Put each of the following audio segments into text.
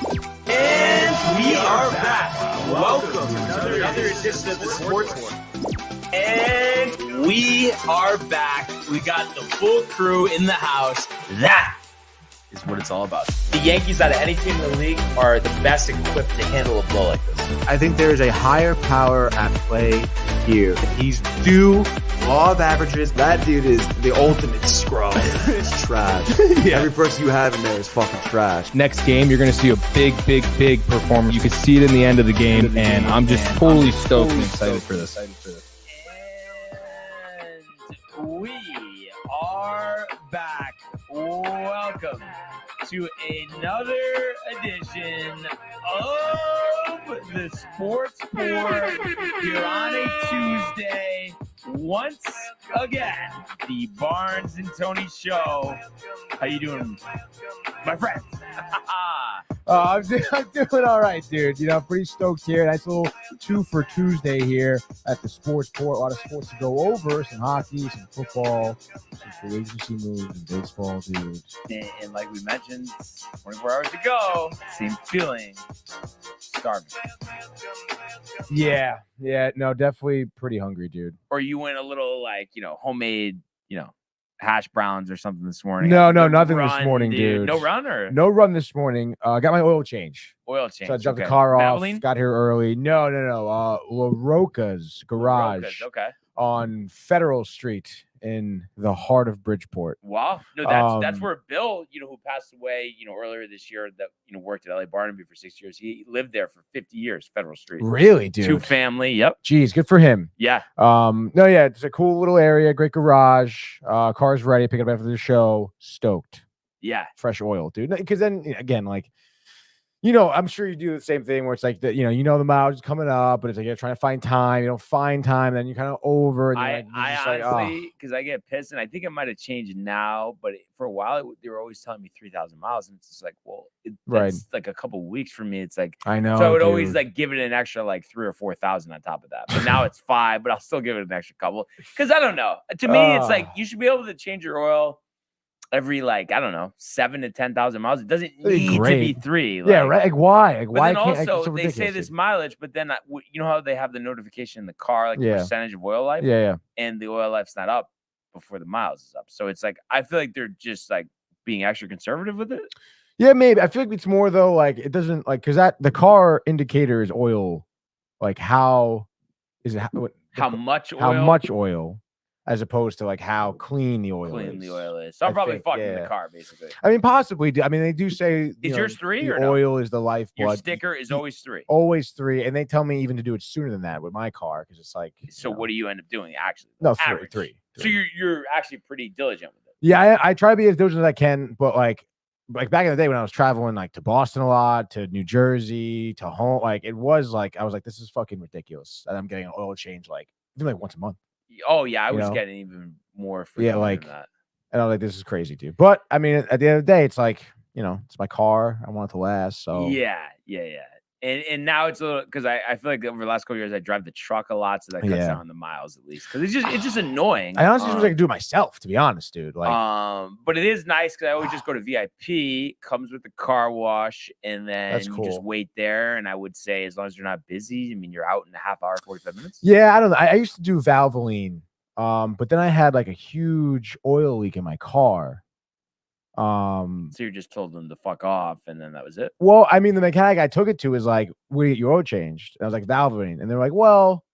And we are back. Welcome to another edition of the Sports War. And we are back. We got the full crew in the house. That is what it's all about. The Yankees, out of any team in the league, are the best equipped to handle a blow like this. I think there is a higher power at play here. He's due law of averages. That dude is the ultimate scrub. It's trash. Yeah. Every person you have in there is fucking trash. Next game, you're going to see a big performance. You can see it in the end of the game, and I'm just totally stoked and excited for this. And we are back. Welcome to another edition of the Sports Four here on a Tuesday. Once again, the Barnes and Tony Show. How you doing, my friend? I'm doing all right, dude. You know, pretty stoked here. Nice little 2 for Tuesday here at the Sports Court. A lot of sports to go over. Some hockey, some football, some free agency moves, and baseball, dude. And like we mentioned, 24 hours to go. Same feeling. Starving. Yeah, no, definitely pretty hungry, dude. Or you went a little like, homemade, hash browns or something this morning. No, nothing this morning, dude. No run or? No run this morning. Got my oil change. Oil change. So I dropped the car off. Valvoline? Got here early. No. La Roca's garage. Roca's, okay. On Federal Street in the heart of Bridgeport. Wow. No, that's where Bill, who passed away, earlier this year, that worked at LA Barnaby for 6 years. He lived there for 50 years, Federal Street. Really, dude? 2 family. Yep. Jeez, good for him. Yeah. It's a cool little area, great garage. Car's ready, pick it up after the show. Stoked. Yeah. Fresh oil, dude. Because then again, like, I'm sure you do the same thing where it's like the mileage is coming up, but it's like you're trying to find time. You don't find time, then you're kind of over. And I honestly, because I get pissed, and I think it might have changed now, but for a while they were always telling me 3,000 miles, and it's just like, well, that's like a couple weeks for me. It's like I know. So I would always like give it an extra like 3,000 or 4,000 on top of that. But now it's 5, but I'll still give it an extra couple because I don't know. To me, it's like you should be able to change your oil every 7 to 10,000 miles. It doesn't need to be 3. Yeah, right. Like why? Like but why then can't also so they say this mileage, but then you know how they have the notification in the car, like the percentage of oil life. Yeah. And the oil life's not up before the miles is up. So it's like I feel like they're just like being extra conservative with it. Yeah, maybe. I feel like it's more though. Like it doesn't because that the car indicator is oil. Like how is it? How much oil? How much oil? As opposed to like how clean the oil is. So I'm probably fucking the car, basically. I mean, possibly. I mean, they do say is yours 3 or oil is the lifeblood. Your sticker is always 3. Always 3, and they tell me even to do it sooner than that with my car because it's like. So what do you end up doing actually? No, 3. So you're actually pretty diligent with it. Yeah, I try to be as diligent as I can, but like back in the day when I was traveling like to Boston a lot, to New Jersey, to home, like it was like I was like, this is fucking ridiculous, and I'm getting an oil change even like once a month. Oh yeah, I was getting even more frequent than that. And I'm like, this is crazy, dude. But I mean, at the end of the day, it's like, it's my car. I want it to last. So yeah. And now it's a little because I feel like over the last couple years I drive the truck a lot, so that cuts down the miles at least. Because it's just annoying. I honestly wish I could do it myself, to be honest, dude. Like, but it is nice because I always just go to VIP, comes with the car wash, and then you just wait there. And I would say as long as you're not busy, I mean you're out in a half hour, 45 minutes. Yeah, I don't know. I used to do Valvoline, but then I had like a huge oil leak in my car. So you just told them to fuck off, and then that was it. Well, I mean, the mechanic I took it to is like, "We get your oil changed." And I was like, "Valvoline," and they're like, "Well,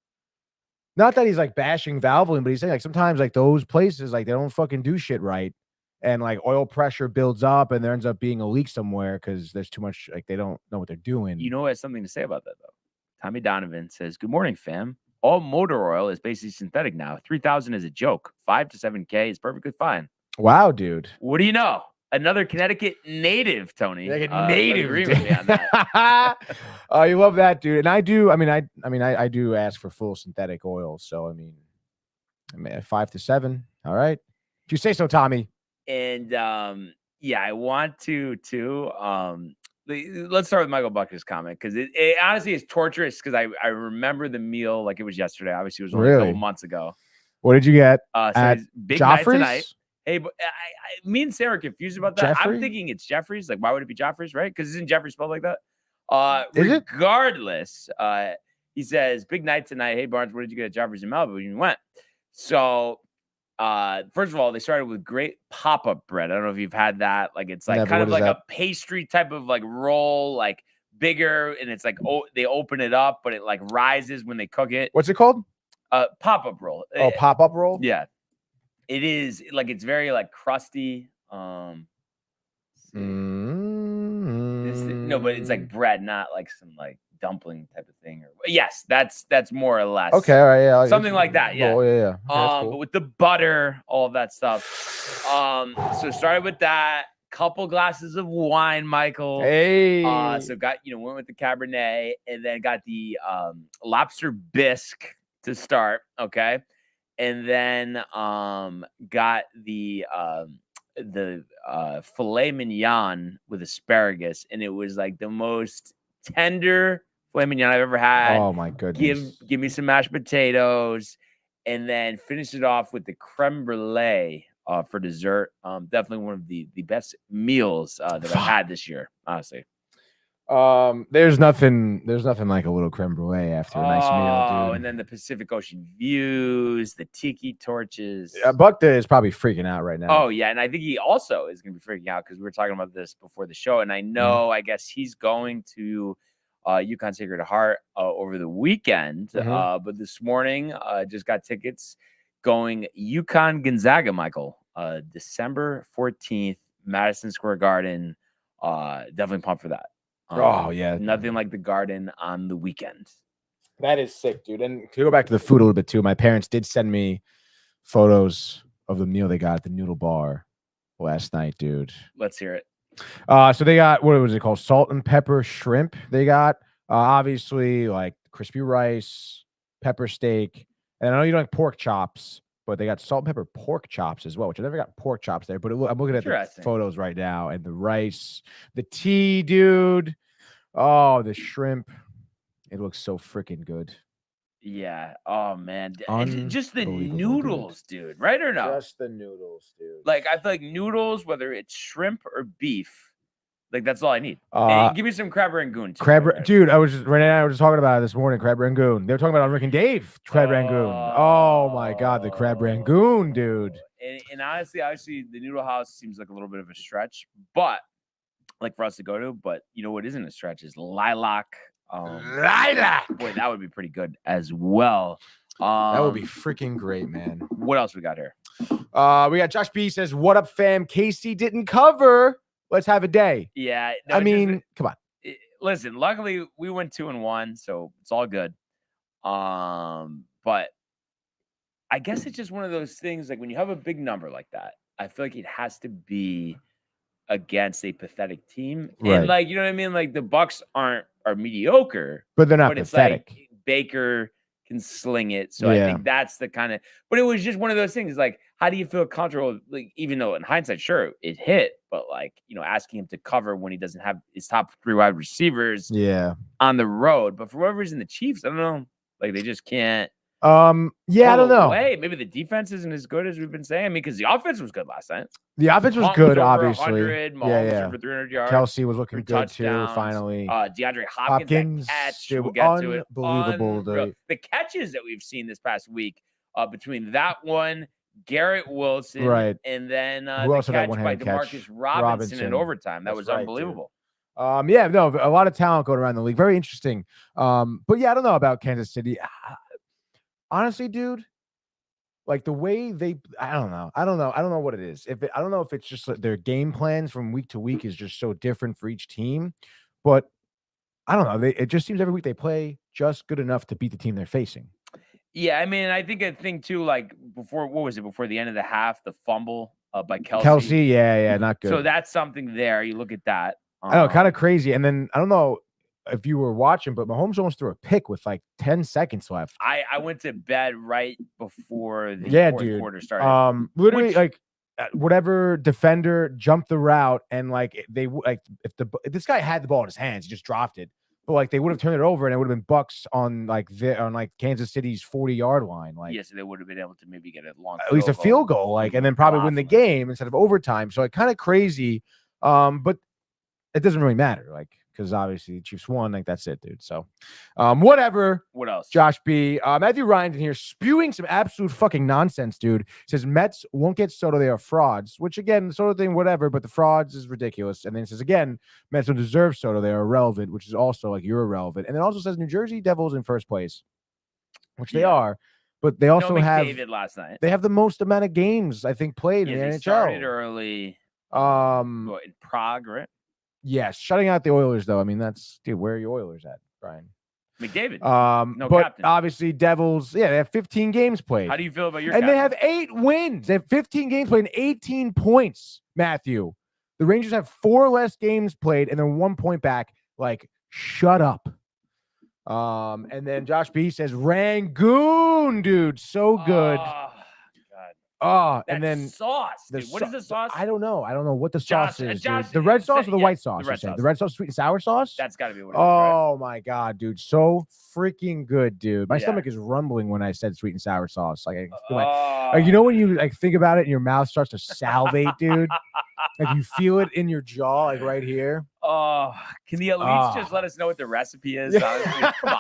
not that he's like bashing Valvoline, but he's saying like sometimes like those places like they don't fucking do shit right, and like oil pressure builds up, and there ends up being a leak somewhere because there's too much like they don't know what they're doing." You know, has something to say about that though. Tommy Donovan says, "Good morning, fam. All motor oil is basically synthetic now. 3,000 is a joke. 5 to 7K is perfectly fine." Wow, dude. What do you know? Another Connecticut native, Tony. Like a native. Agree with me on that. You love that, dude. And I do. I do ask for full synthetic oil. So I mean 5 to 7. All right, if you say so, Tommy. And I want to too. Let's start with Michael Bucker's comment because it honestly is torturous because I remember the meal like it was yesterday. Obviously, it was only a couple months ago. What did you get? So big night tonight. Hey, but me and Sarah are confused about that. Jeffrey? I'm thinking it's Jeffries. Like, why would it be Jeffries, right? Because isn't Jeffrey spelled like that? Is it? Regardless, he says, big night tonight. Hey, Barnes, what did you get at Jeffries in Malibu when you went? So, first of all, they started with great pop-up bread. I don't know if you've had that. Like, it's like Never. kind What of is like that? a pastry type of like roll, like bigger, and it's like they open it up, but it like rises when they cook it. What's it called? Pop-up roll. Oh, pop-up roll? Yeah. It is like it's very like crusty. No, but it's like bread, not like some like dumpling type of thing. Or yes, that's more or less. Okay, all right, yeah, something like that. Yeah, roll, yeah. Okay, that's cool. But with the butter, all of that stuff. So started with that. Couple glasses of wine, Michael. Hey. So went with the Cabernet, and then got the lobster bisque to start. Okay. And then got the filet mignon with asparagus, and it was like the most tender filet mignon I've ever had. Oh my goodness! Give me some mashed potatoes, and then finish it off with the creme brulee for dessert. Definitely one of the best meals that I've had this year, honestly. There's nothing like a little creme brulee after a nice meal, dude. And then the Pacific Ocean views, the tiki torches. Buckta is probably freaking out right now. Oh yeah, and I think he also is going to be freaking out because we were talking about this before the show, and I know, I guess he's going to UConn Sacred Heart over the weekend, but this morning just got tickets going UConn Gonzaga, Michael, December 14th, Madison Square Garden. Definitely pumped for that. Oh yeah, nothing like the Garden on the weekend. That is sick, dude. And to go back to the food a little bit too, my parents did send me photos of the meal they got at the Noodle Bar last night, dude. Let's hear it. So they got, what was it called? Salt and pepper shrimp. They got obviously like crispy rice, pepper steak, and I know you don't like pork chops, but they got salt and pepper pork chops as well, which I never got pork chops there. But I'm looking at the photos right now, and the rice, the tea, dude. Oh, the shrimp. It looks so freaking good. Yeah. Oh man. Just the noodles, dude. Right or no? Just the noodles, dude. Like I feel like noodles, whether it's shrimp or beef, like that's all I need. Give me some crab rangoon. Dude, Renee and I were just talking about it this morning. Crab rangoon. They were talking about on Rick and Dave. Crab rangoon. Oh my god, the crab rangoon, dude. And honestly, obviously, the Noodle House seems like a little bit of a stretch, but like for us to go to. But you know what isn't a stretch is Lilac. Lilac. Boy, that would be pretty good as well. That would be freaking great, man. What else we got here? We got Josh B says, "What up, fam? Casey didn't cover. Let's have a day." Yeah, no, I mean, come on. Listen, luckily we went 2-1, so it's all good. But I guess it's just one of those things. Like when you have a big number like that, I feel like it has to be against a pathetic team, right. And like you know what I mean. Like the Bucks are mediocre, but they're not pathetic. It's like Baker can sling it, so I think that's the kind of. But it was just one of those things. Like, how do you feel comfortable? Like, even though in hindsight, sure, it hit, but like asking him to cover when he doesn't have his top 3 wide receivers, on the road. But for whatever reason, the Chiefs, I don't know, like they just can't. I don't know. Maybe the defense isn't as good as we've been saying. I mean, because the offense was good last night. The offense was good, obviously. Mahomes over 300 yards. Kelsey was looking good too. Finally, DeAndre Hopkins catch. We'll get to it. Unbelievable. The catches that we've seen this past week, between that one, Garrett Wilson, right, and then the catch by Demarcus Robinson in overtime. That was unbelievable. A lot of talent going around the league. Very interesting. But yeah, I don't know about Kansas City. Honestly, dude, like the way I don't know what it is. I don't know if it's just like their game plans from week to week is just so different for each team, but I don't know. It just seems every week they play just good enough to beat the team they're facing. Yeah, I mean, I think a thing too, like before the end of the half, the fumble by Kelsey. Yeah, not good. So that's something there. You look at that. I know, kind of crazy. And then I don't know if you were watching, but Mahomes almost threw a pick with like 10 seconds left. I went to bed right before the fourth quarter started. Literally, like whatever defender jumped the route, and like if this guy had the ball in his hands, he just dropped it. but like they would have turned it over and it would have been Bucks on like Kansas City's 40-yard line. Like, yes, they would have been able to maybe get a long, at least a field goal, like, and then probably win the game instead of overtime. So like kind of crazy. But it doesn't really matter, like, because obviously the Chiefs won. Like, that's it, dude. So, whatever. What else? Josh B. Matthew Ryan's in here spewing some absolute fucking nonsense, dude. Says Mets won't get Soto. They are frauds, which again, the Soto thing, whatever, but the frauds is ridiculous. And then it says again, Mets don't deserve Soto. They are irrelevant, which is also like you're irrelevant. And then also says New Jersey Devils in first place, which they are, but they also have David last night. They have the most amount of games I think played in the NHL. Started early. In Prague, right? Yes, shutting out the Oilers though. I mean, that's dude. Where are your Oilers at, Brian? McDavid. But captain. Obviously Devils. Yeah, they have 15 games played. How do you feel about your? And captain? they have 8 wins. They have 15 games played and 18 points. Matthew, the Rangers have 4 less games played and they're 1 point back. Like, shut up. And then Josh B says Rangoon, dude, so good. And then sauce. Dude. What is the sauce? I don't know. I don't know what the sauce is. Josh, the red sauce or the white sauce? The red sauce. The red sauce, sweet and sour sauce. That's got to be what it is. Right? My god, dude, so freaking good, dude. My stomach is rumbling when I said sweet and sour sauce. Like, like, you know when you like think about it and your mouth starts to salivate, dude. Like you feel it in your jaw, like right here. Can the elites just let us know what the recipe is? Honestly? Come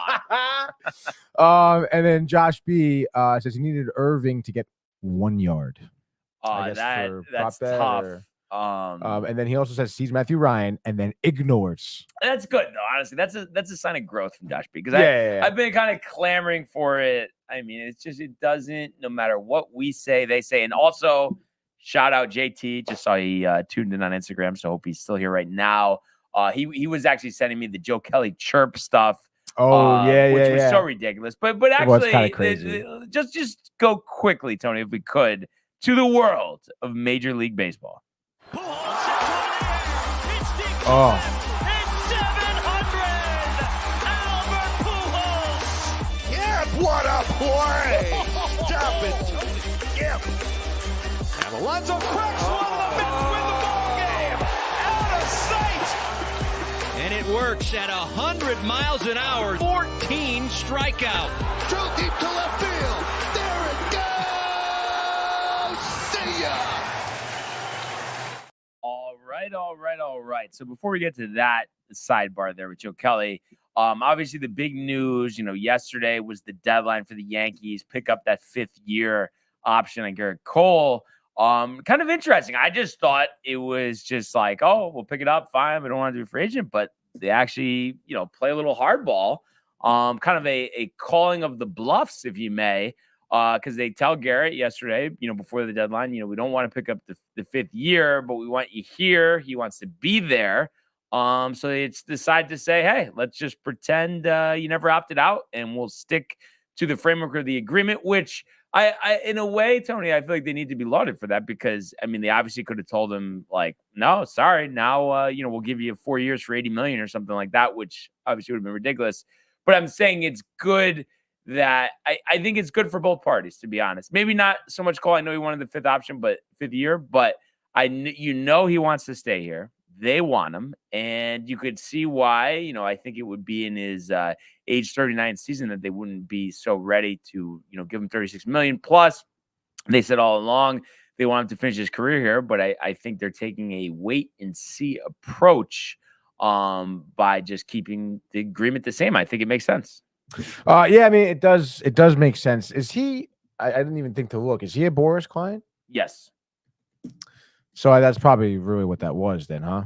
on. And then Josh B says he needed Irving to get 1 yard. That's tough. And then he also says sees Matthew Ryan and then ignores. That's good though. Honestly, that's a sign of growth from Josh B. Because I've been kind of clamoring for it. I mean, it's just it doesn't. No matter what we say, they say. And also, shout out JT. Just saw he tuned in on Instagram, so hope he's still here right now. He was actually sending me the Joe Kelly chirp stuff. Which was so ridiculous. But actually, crazy. Just go quickly, Tony, if we could, to the world of Major League Baseball. It's 700. Albert Pujols. Yeah, what a play! Stop it, Tony. Yep. And Alonso cracks one. The Mets win the ball game. Out of sight. And it works at 100 miles an hour. 14 strikeout. Drove deep to left field. There it goes. See ya. All right. So before we get to that sidebar there with Joe Kelly, obviously the big news, yesterday was the deadline for the Yankees pick up that 5th-year option on Garrett Cole. Kind of interesting. I just thought it was just like, oh, we'll pick it up, fine. We don't want to be a free agent, but they actually, play a little hardball. Kind of a calling of the bluffs, if you may. Because they tell Garrett yesterday, before the deadline, we don't want to pick up the 5th year, but we want you here. He wants to be there. So they decide to say, hey, let's just pretend you never opted out, and we'll stick to the framework of the agreement, which I in a way, Tony, I feel like they need to be lauded for that because, I mean, they obviously could have told him, like, no, sorry, now, we'll give you 4 years for $80 million or something like that, which obviously would have been ridiculous. But I'm saying it's good that I think it's good for both parties, to be honest. Maybe not so much Cole. I know he wanted the 5th option, but 5th year. But he wants to stay here. They want him, and you could see why. I think it would be in his age 39 season that they wouldn't be so ready to give him $36 million. Plus, they said all along they want him to finish his career here. But I think they're taking a wait and see approach by just keeping the agreement the same. I think it makes sense. Yeah, I mean, it does make sense. Is he, I didn't even think to look, is he a Boris client? Yes. So that's probably really what that was then, huh?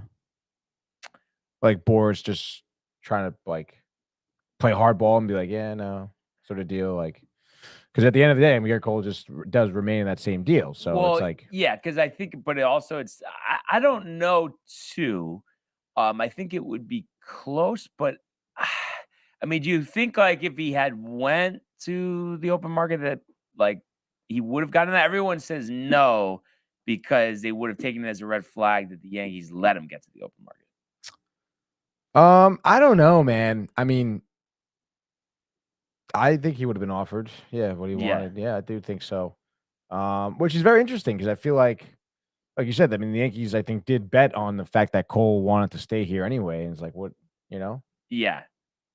Like Boris just trying to like play hardball and be like, yeah, no, sort of deal. Like, because at the end of the day, Garrett Cole just does remain in that same deal. So it's like, yeah, because I think, but it also, I don't know too. I think it would be close, but I mean, do you think like if he had went to the open market that like he would have gotten that? Everyone says no because they would have taken it as a red flag that the Yankees let him get to the open market. I don't know, man. I mean, I think he would have been offered. Yeah, what he wanted. Yeah, I do think so. Which is very interesting because I feel like you said, I mean, the Yankees, I think, did bet on the fact that Cole wanted to stay here anyway. And it's like, what, Yeah.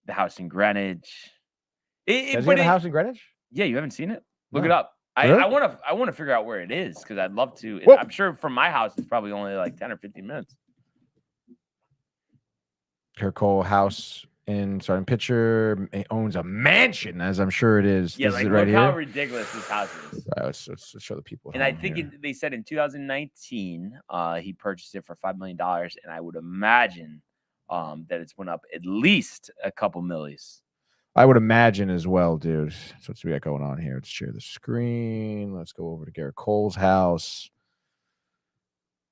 the house in Greenwich. Does he have But a house in Greenwich? yeah, you haven't seen it? Look it No. up. Really? I want to figure out where it is because I'd love to. Well- I'm sure from my house it's probably only like 10 or 15 minutes. Garrett Cole house in starting pitcher owns a mansion, as I'm sure it is. Yeah, This like is it right look how here. ridiculous this house is. Right, let's show the people. at And I home think here. they said in 2019, he purchased it for $5 million, and I would imagine that it's went up at least a couple millies. I would imagine as well, dude. So what's we got going on here? Let's share the screen. Let's go over to Garrett Cole's house.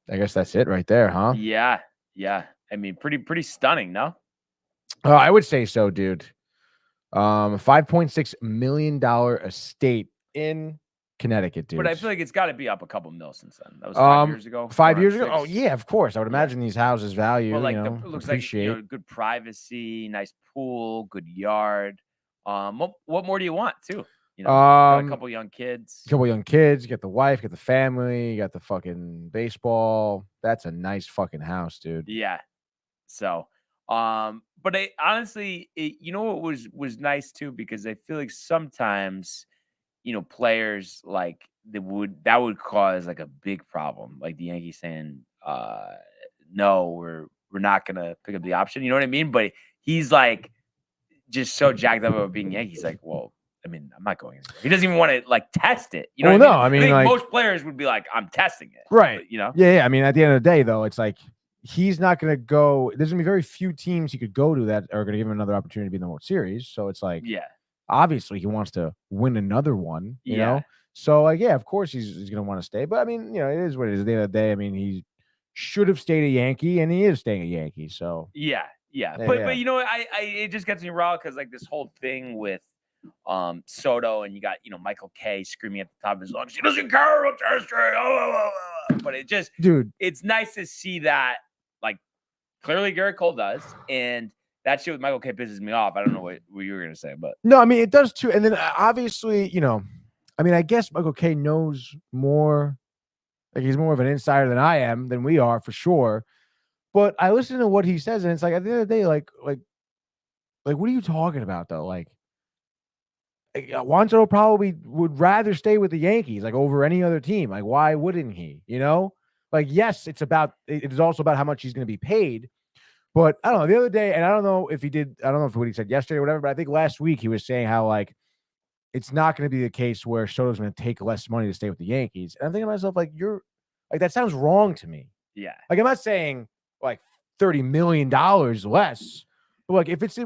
I guess that's it right there, huh? Yeah. I mean, pretty stunning, no? Oh, I would say so, dude. $5.6 million estate in Connecticut, dude. But I feel like it's got to be up a couple mil since then. That was 5 years ago. 5 or years ago. 6. Oh yeah, of course. I would imagine these houses value. Well, like you know, it looks appreciate. like good privacy, nice pool, good yard. What more do you want too? You know, got a couple young kids. Couple young kids. You got the wife. Get the family. You got the fucking baseball. That's a nice fucking house, dude. Yeah. So, but honestly, you know what was nice too, because I feel like sometimes, you know, players like that would cause like a big problem, like the Yankees saying, no, we're not gonna pick up the option. You know what I mean? But he's like just so jacked up about being Yankee. He's like, well, I mean, I'm not going anywhere. He doesn't even want to like test it. You know? Well, what no, I mean, think like- most players would be like, I'm testing it, Right. But, you know? Yeah. I mean, at the end of the day, though, it's like he's not going to go. There's going to be very few teams he could go to that are going to give him another opportunity to be in the World Series. So it's like, Yeah. obviously, he wants to win another one. You Yeah. know. So like, yeah, of course he's going to want to stay. But I mean, you know, it is what it is. At the end of the day, I mean, he should have stayed a Yankee, and he is staying a Yankee. So Yeah. Yeah, But yeah. but you know, I it just gets me raw because like this whole thing with Soto, and you got, you know, Michael K screaming at the top of his lungs, he doesn't care about history. But it just, dude, it's nice to see that, like, clearly Garrett Cole does, and that shit with Michael K pisses me off. I don't know what you were gonna say, but no, I mean it does too. And then obviously, you know, I mean, I guess Michael K knows more. Like he's more of an insider than we are for sure. But I listen to what he says, and it's like at the end of the day, like what are you talking about though? Like Juan Soto probably would rather stay with the Yankees, like over any other team. Like, why wouldn't he? You know, like yes, it is also about how much he's going to be paid. But I don't know. The other day, and I don't know if what he said yesterday or whatever, but I think last week he was saying how like it's not going to be the case where Soto's going to take less money to stay with the Yankees. And I'm thinking to myself, like, that sounds wrong to me. yeah. Like, I'm not saying like $30 million less, but like if it's I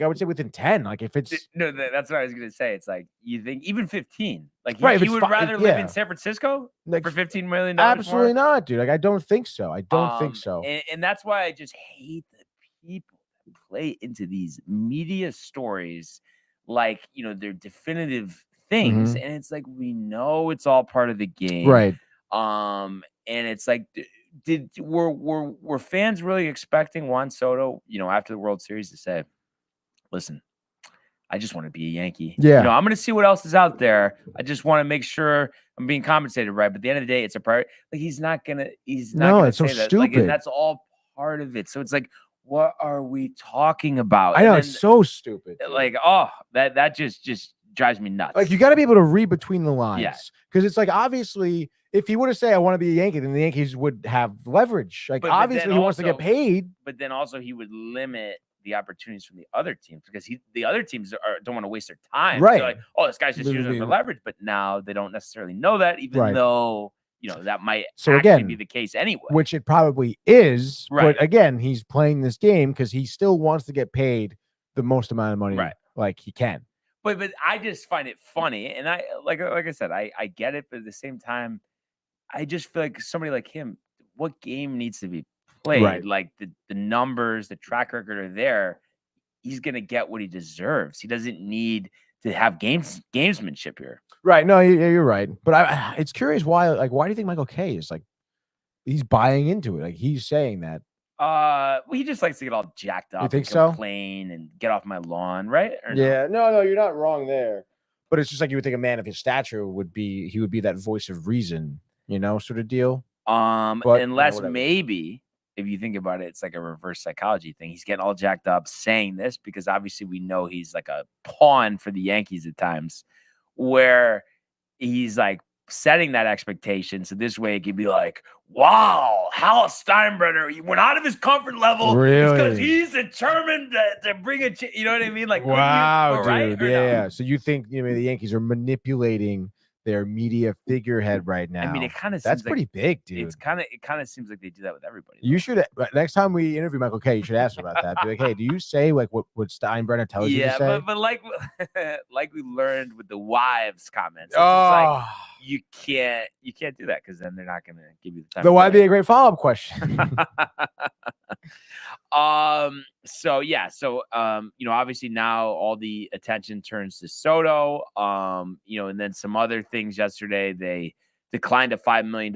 would say within 10, like if it's No, that's what I was gonna say. It's like you think even 15, like Right, if you it's would rather live yeah. in San Francisco like for $15 million. absolutely not, dude. Like, I don't think so. I don't think so. And that's why I just hate the people that play into these media stories, like, you know, they're definitive things, and it's like we know it's all part of the game, Right. And it's like, were fans really expecting Juan Soto, you know, after the World Series to say, listen, I just want to be a Yankee. Yeah. You know, I'm going to see what else is out there. I just want to make sure I'm being compensated right. But at the end of the day, it's a priority. Like he's not going to it's so say that. Like, stupid. and that's all part of it. So it's like, what are we talking about? I know, And it's so stupid. then, Dude. like, oh, that just drives me nuts. Like, you got to be able to read between the lines. Yeah. Because it's like, obviously, if he were to say, I want to be a Yankee, then the Yankees would have leverage. Like, But obviously, then he wants to get also- paid. But then also he would limit the opportunities from the other teams because the other teams don't want to waste their time. Right. So like, oh, this guy's just using it for Literally. leverage. But now they don't necessarily know that, even Right. though, you know, that might So actually again, be the case anyway. Which it probably is. Right. But again, he's playing this game because he still wants to get paid the most amount of money Right. like he can. But I just find it funny, and I like I said, I get it, but at the same time, I just feel like somebody like him, what game needs to be played? Right. Like the numbers, the track record are there. He's gonna get what he deserves. He doesn't need to have gamesmanship here. Right. No, you're right. But it's curious why do you think Michael K is like he's buying into it? Like he's saying that. Well, he just likes to get all jacked up, think and so? complain and get off my lawn, right? Or no? Yeah, no, you're not wrong there. But it's just like you would think a man of his stature would be that voice of reason, you know, sort of deal. But, Unless whatever. maybe if you think about it, it's like a reverse psychology thing. He's getting all jacked up saying this because obviously we know he's like a pawn for the Yankees at times, where he's like setting that expectation. So this way it could be like, wow, Hal Steinbrenner, he went out of his comfort level. It's because Really? he's determined to bring a you know what I mean? Like, Wow, you, right? dude. Or no? Yeah. So you think the Yankees are manipulating their media figurehead right now? I mean, it kind of that's seems pretty like big, dude. it kind of seems like they do that with everybody. You should next time we interview Michael K, you should ask him about that. Be like, hey, do you say like what Steinbrenner tells you to say? Yeah, but like like we learned with the wives comments, it's Oh, like you can't do that because then they're not gonna give you the time. but why be a great follow-up question? So obviously now all the attention turns to Soto. And then some other things yesterday. They declined a $5 million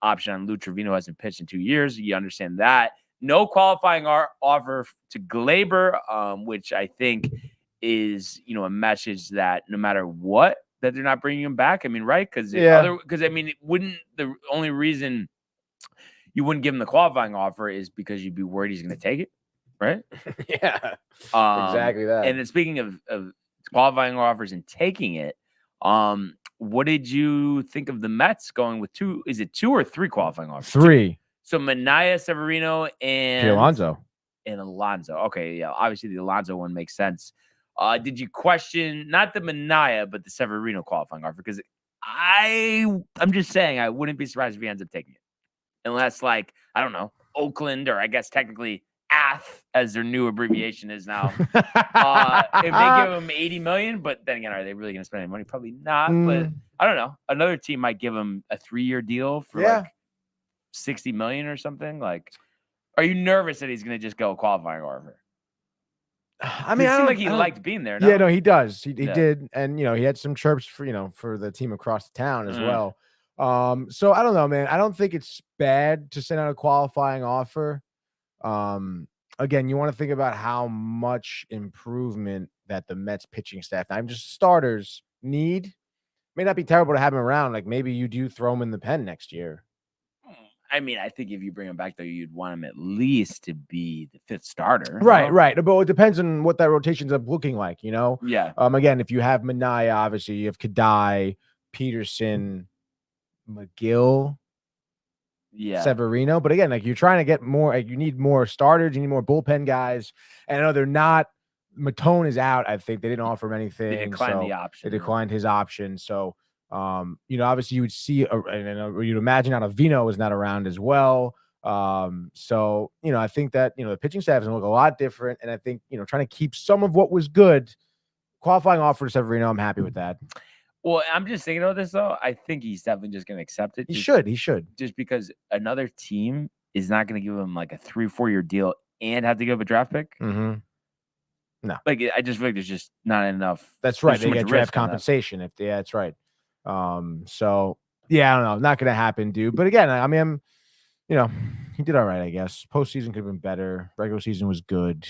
option on Lou Trevino, hasn't pitched in 2 years. You understand that. No qualifying offer to Glaber, which I think is, a message that no matter what, that they're not bringing him back. I mean, right? Because wouldn't the only reason you wouldn't give him the qualifying offer is because you'd be worried he's going to take it, right? Yeah, exactly that. And then speaking of qualifying offers and taking it, what did you think of the Mets going with two? Is it 2 or 3 qualifying offers? 3. So Manaea, Severino, and Alonso. Okay, yeah, obviously the Alonso one makes sense. Did you question not the Manaea but the Severino qualifying offer? Because I'm just saying I wouldn't be surprised if he ends up taking it, unless like I don't know, Oakland, or I guess technically ATH as their new abbreviation is now. If they give him $80 million, but then again, are they really going to spend any money? Probably not. But I don't know. Another team might give him a 3-year deal for like $60 million or something. Like, are you nervous that he's going to just go qualifying offer? I mean, it seemed like he liked being there. No? Yeah, no, he does. He did, and he had some chirps for the team across the town as well. So I don't know, man. I don't think it's bad to send out a qualifying offer. Again, you want to think about how much improvement that the Mets pitching staff, I'm just starters, need. May not be terrible to have him around. Like maybe you do throw him in the pen next year. I mean, I think if you bring him back, though, you'd want him at least to be the 5th starter. Right. But it depends on what that rotation's up looking like, Yeah. Again, if you have Manaea, obviously you have Kadai, Peterson, McGill, Severino. But again, like you're trying to get more, you need more starters, you need more bullpen guys. And I know they're not. Matone is out. I think they didn't offer him anything. They declined the option. They declined his option. So, obviously you would see, you'd imagine Ottavino is not around as well. So, I think that, the pitching staff is going to look a lot different. And I think, trying to keep some of what was good, qualifying offer to Severino, I'm happy with that. Well, I'm just thinking about this, though. I think he's definitely just going to accept it. He should. Just because another team is not going to give him like a 3-4-year deal and have to give up a draft pick. Mm-hmm. No. Like, I just feel like there's just not enough. That's right. They get draft compensation. That's right. So, yeah, I don't know. Not going to happen, dude. But again, I mean, he did all right, I guess. Postseason could have been better. Regular season was good.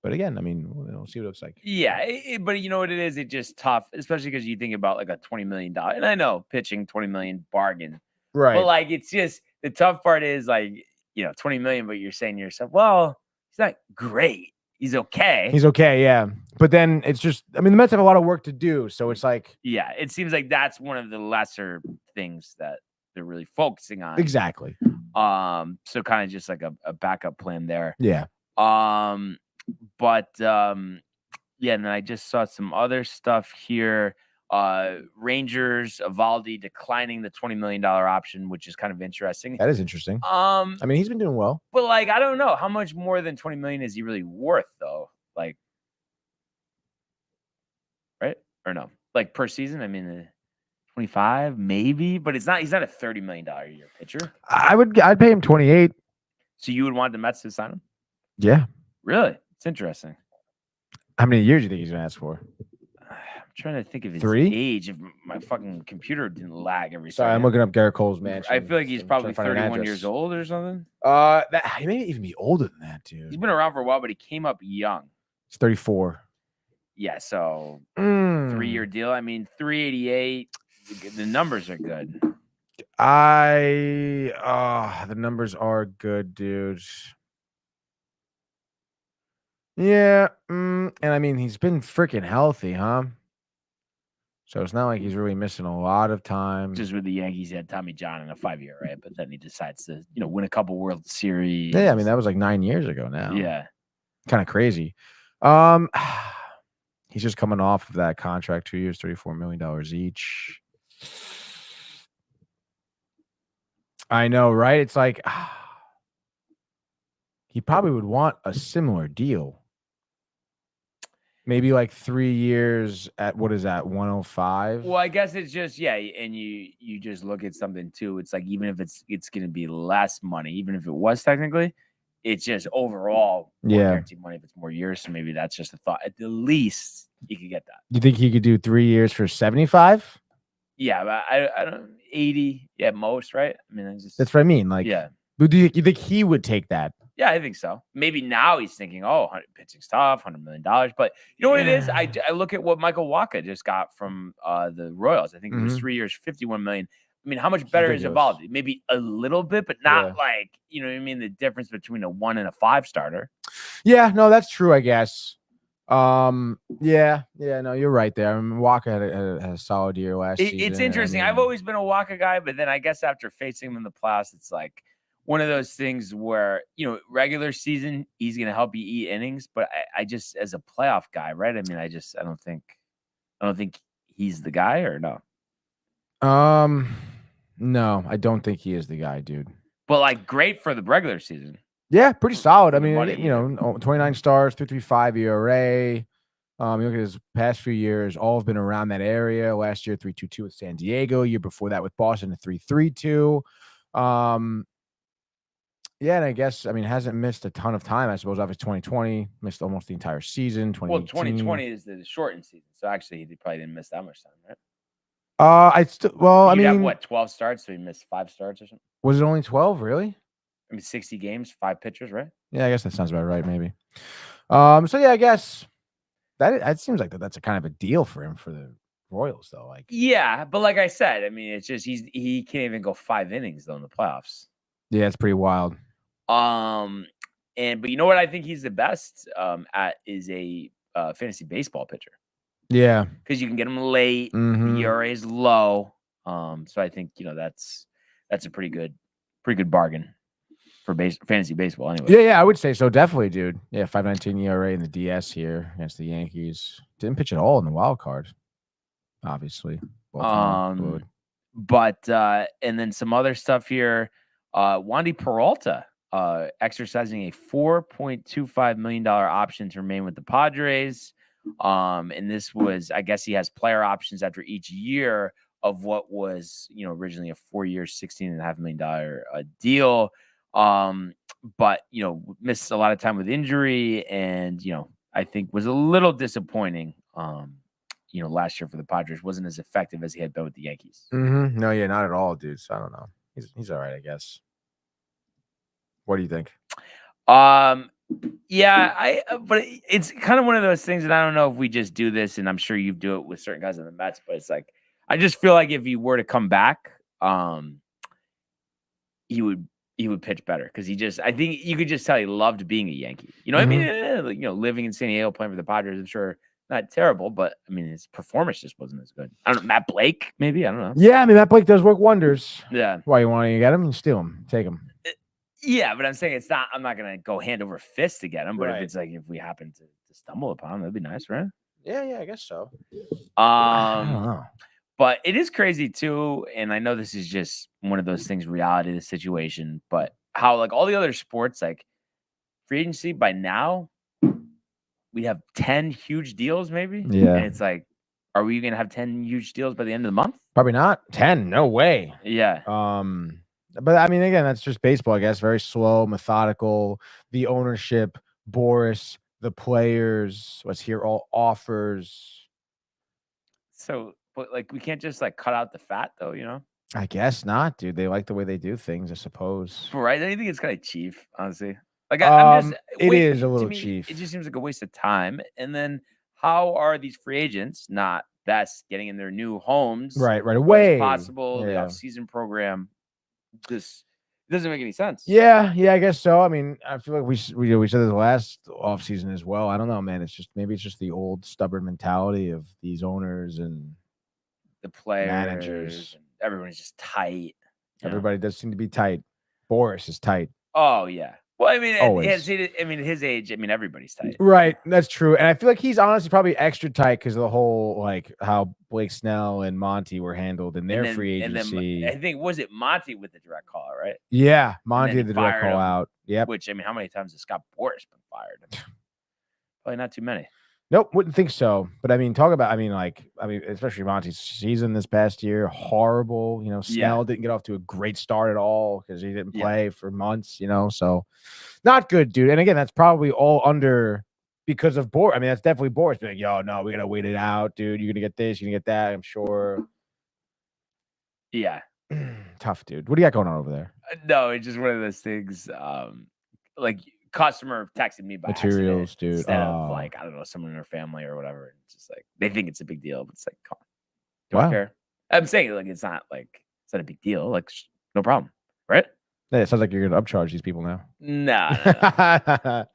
But again, I mean, we'll see what it looks like. Yeah, but you know what it is? It's just tough, especially because you think about like a $20 million. And I know pitching $20 million bargain. Right. But like, it's just the tough part is like, $20 million, but you're saying to yourself, well, he's not great. He's okay. Yeah. But then it's just, I mean, the Mets have a lot of work to do. So it's like. Yeah, it seems like that's one of the lesser things that they're really focusing on. Exactly. So kind of just like a backup plan there. Yeah. But and then I just saw some other stuff here. Rangers, Evaldi declining the $20 million option, which is kind of interesting. That is interesting. I mean, he's been doing well. But like, I don't know how much more than $20 million is he really worth, though. Like, right or no? Like per season, I mean, 25 maybe, but it's not. He's not a $30 million a year pitcher. I'd pay him 28. So you would want the Mets to sign him? Yeah. Really? It's interesting. How many years do you think he's gonna ask for? I'm trying to think of his 3? age. If my fucking computer didn't lag every Sorry, second. I'm looking up Garrett Cole's mansion. I feel like he's probably 31 years old or something. He may even be older than that, dude. He's been around for a while, but he came up young. He's 34. Yeah, so 3-year deal. I mean, 388. The numbers are good. The numbers are good, dude. Yeah, and I mean he's been freaking healthy, huh? So it's not like he's really missing a lot of time. Just with the Yankees, he had Tommy John in a 5-year, right? But then he decides to, win a couple World Series. Yeah, I mean that was like 9 years ago now. Yeah. Kind of crazy. He's just coming off of that contract, 2 years, $34 million each. I know, right? It's like he probably would want a similar deal. Maybe like 3 years at what is that, 105? Well, I guess it's just and you just look at something too. It's like even if it's going to be less money, even if it was technically, it's just overall more guaranteed money if it's more years. So maybe that's just a thought. At the least, you could get that. You think he could do 3 years for 75? Yeah, but I don't 80 at most, right? I mean, that's what I mean. Like, yeah. But do you think he would take that? Yeah, I think so. Maybe now he's thinking, oh, pitching's tough, $100 million. But you know what it is? I look at what Michael Wacha just got from the Royals. I think it was 3 years, $51 million. I mean, how much better is Evaldi? Maybe a little bit, but not like, you know what I mean? The difference between a 1 and a 5 starter. Yeah, no, that's true, I guess. No, you're right there. I mean, Wacha had a solid year last season. It's interesting. I've always been a Wacha guy, but then I guess after facing him in the playoffs, it's like one of those things where, regular season, he's going to help you eat innings. But I just, as a playoff guy, right? I mean, I don't think he's the guy, or no? No, I don't think he is the guy, dude. But like great for the regular season. Yeah, pretty solid. I mean, 29 stars, 3.35 ERA. You look at his past few years, all have been around that area. Last year, 3.22 with San Diego. Year before that with Boston, a 3.32. Yeah, and I guess, I mean, hasn't missed a ton of time. I suppose obviously 2020 missed almost the entire season. 2018. Well, 2020 is the shortened season, so actually he probably didn't miss that much time, right? I mean, have what, 12 starts, so he missed 5 starts or something? Was it only 12? Really? I mean, 60 games, 5 pitchers, right? Yeah, I guess that sounds about right, maybe. So yeah, I guess that seems like that's a kind of a deal for him for the Royals, though. Like, yeah, but like I said, I mean, it's just he can't even go 5 innings though in the playoffs. Yeah, it's pretty wild. But you know what I think he's the best at is a fantasy baseball pitcher. Yeah, because you can get him late. The ERA is low. So I think that's a pretty good bargain for fantasy baseball anyway. Yeah, I would say so, definitely, dude. Yeah, 5.19 ERA in the DS here against the Yankees. Didn't pitch at all in the wild card, obviously. But and then some other stuff here. Wandy Peralta exercising a $4.25 million option to remain with the Padres. And this was, I guess he has player options after each year of what was, originally a 4-year, $16.5 million deal. But, missed a lot of time with injury and, I think was a little disappointing. Last year for the Padres wasn't as effective as he had been with the Yankees. No, yeah, not at all, dude. So I don't know. He's all right, I guess. What do you think? Yeah, but it's kind of one of those things that I don't know if we just do this, and I'm sure you do it with certain guys on the Mets, but it's like I just feel like if he were to come back, he would pitch better because I think you could just tell he loved being a Yankee. You know what I mean? Living in San Diego, playing for the Padres, I'm sure not terrible, but I mean his performance just wasn't as good. I don't know, Matt Blake, maybe, I don't know. Yeah, I mean Matt Blake does work wonders. Yeah. Why you want to get him? You steal him, take him. Yeah, but I'm saying I'm not gonna go hand over fist to get him. But if we happen to stumble upon him, that'd be nice, right? Yeah, I guess so. I don't know. But it is crazy too, and I know this is just one of those things, reality of the situation. But how like all the other sports, like free agency by now, we have 10 huge deals, maybe. Yeah, and it's like, are we gonna have 10 huge deals by the end of the month? Probably not. 10, no way. Yeah. But I mean, again, that's just baseball, I guess. Very slow, methodical. The ownership, Boris, the players. Let's hear all offers. So, but like, we can't just like cut out the fat, though, I guess not, dude. They like the way they do things, I suppose. Right? I think it's kind of cheap, honestly. Like, it is a little cheap. It just seems like a waste of time. And then, how are these free agents not best, getting in their new homes right as away. possible. The Yeah. off-season program just doesn't make any sense. Yeah, I guess so. I mean, I feel like we said this last offseason as well. I don't know, man. Maybe it's just the old stubborn mentality of these owners and the players, managers. and everyone's just tight. Everybody does seem to be tight. Boris is tight. Oh yeah. Well, I mean, Always. his age. I mean, everybody's tight. Right, that's true. And I feel like he's honestly probably extra tight because of the whole like how Blake Snell and Monty were handled in their free agency. And then I think was it Monty with the direct call, right? Yeah, Monty then did the direct call out. Yep. Which, I mean, how many times has Scott Boras been fired? Probably not too many. Nope, wouldn't think so. But I mean, especially Monty's season this past year, horrible. You know, Snell didn't get off to a great start at all because he didn't play for months. You know, so not good, dude. And again, that's probably all under because of Boris. I mean, that's definitely Boris being like, "Yo, no, we gotta wait it out, dude. You're gonna get this, you're gonna get that." I'm sure. Yeah, tough, dude. What do you got going on over there? No, it's just one of those things. Like customer texted me by materials, accident, dude. Instead of like, I don't know, someone in their family or whatever. It's just like they think it's a big deal, but it's like, come on, don't care. I'm saying like it's not a big deal. Like no problem, right? Yeah, it sounds like you're gonna upcharge these people now. No.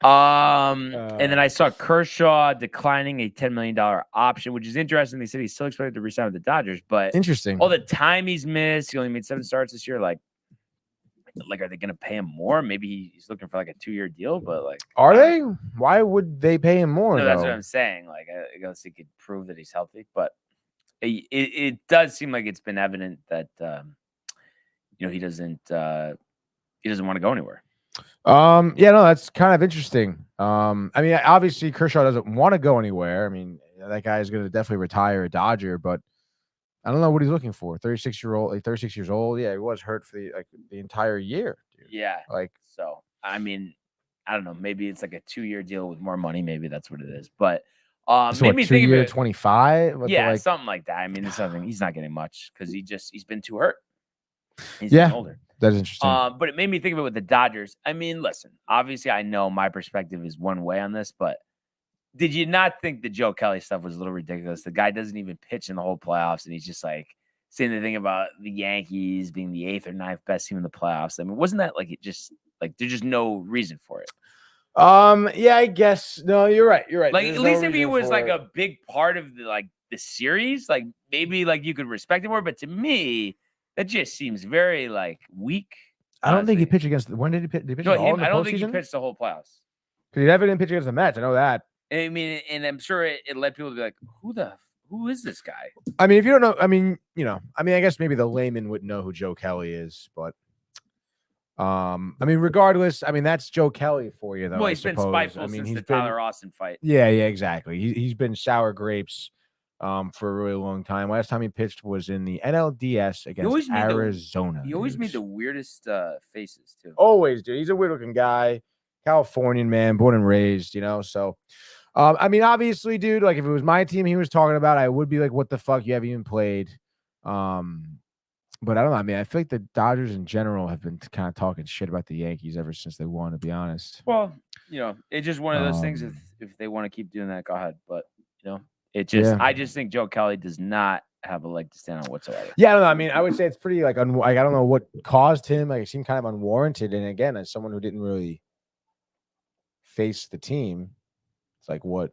And then I saw Kershaw declining a $10 million option, which is interesting. They said he's still expected to resign with the Dodgers, but interesting. All the time he's missed, he only made 7 starts this year. Like, are they gonna pay him more? Maybe he's looking for like a 2-year deal, but like, are they? Why would they pay him more? No, that's what I'm saying. Like, I guess he could prove that he's healthy, but it does seem like it's been evident that he doesn't want to go anywhere. Yeah, no, that's kind of interesting. I mean, obviously Kershaw doesn't want to go anywhere. I mean, that guy is going to definitely retire a Dodger, but I don't know what he's looking for. 36 years old. Yeah, he was hurt for the entire year. Dude. Yeah. So, I mean, I don't know. Maybe it's like a 2-year deal with more money. Maybe that's what it is. But maybe 2 year, 25. Yeah, something like that. I mean, it's something. He's not getting much because he's been too hurt. He's getting older. That's interesting. But it made me think of it with the Dodgers. I mean, listen, obviously I know my perspective is one way on this, but did you not think the Joe Kelly stuff was a little ridiculous? The guy doesn't even pitch in the whole playoffs, and he's just like saying the thing about the Yankees being the 8th or 9th best team in the playoffs. I mean, wasn't that like it just like there's just no reason for it? Yeah, I guess. No, you're right. Like at least if he was like a big part of the series, like maybe like you could respect it more. But to me, that just seems very weak. I don't think he pitched against. When did he pitch? Did he pitch no, I don't think he pitched the whole playoffs. Because he never didn't pitch against the Mets. I know that. I mean, and I'm sure it led people to be like, who is this guy? I mean, if you don't know, I mean, I guess maybe the layman wouldn't know who Joe Kelly is, but I mean, regardless, I mean, that's Joe Kelly for you, though. Well, he's been spiteful since the Tyler Austin fight. Yeah, exactly. He's been sour grapes for a really long time. Last time he pitched was in the NLDS against Arizona. He always made the weirdest faces, too. Always, dude. He's a weird-looking guy. Californian man, born and raised, so... I mean, obviously, dude, like if it was my team he was talking about, I would be like, what the fuck? You haven't even played. But I don't know. I mean, I feel like the Dodgers in general have been kind of talking shit about the Yankees ever since they won, to be honest. Well, it's just one of those things. If they want to keep doing that, go ahead. But, I just think Joe Kelly does not have a leg to stand on whatsoever. Yeah, I don't know. I mean, I would say it's pretty I don't know what caused him. It seemed kind of unwarranted. And again, as someone who didn't really face the team, it's like what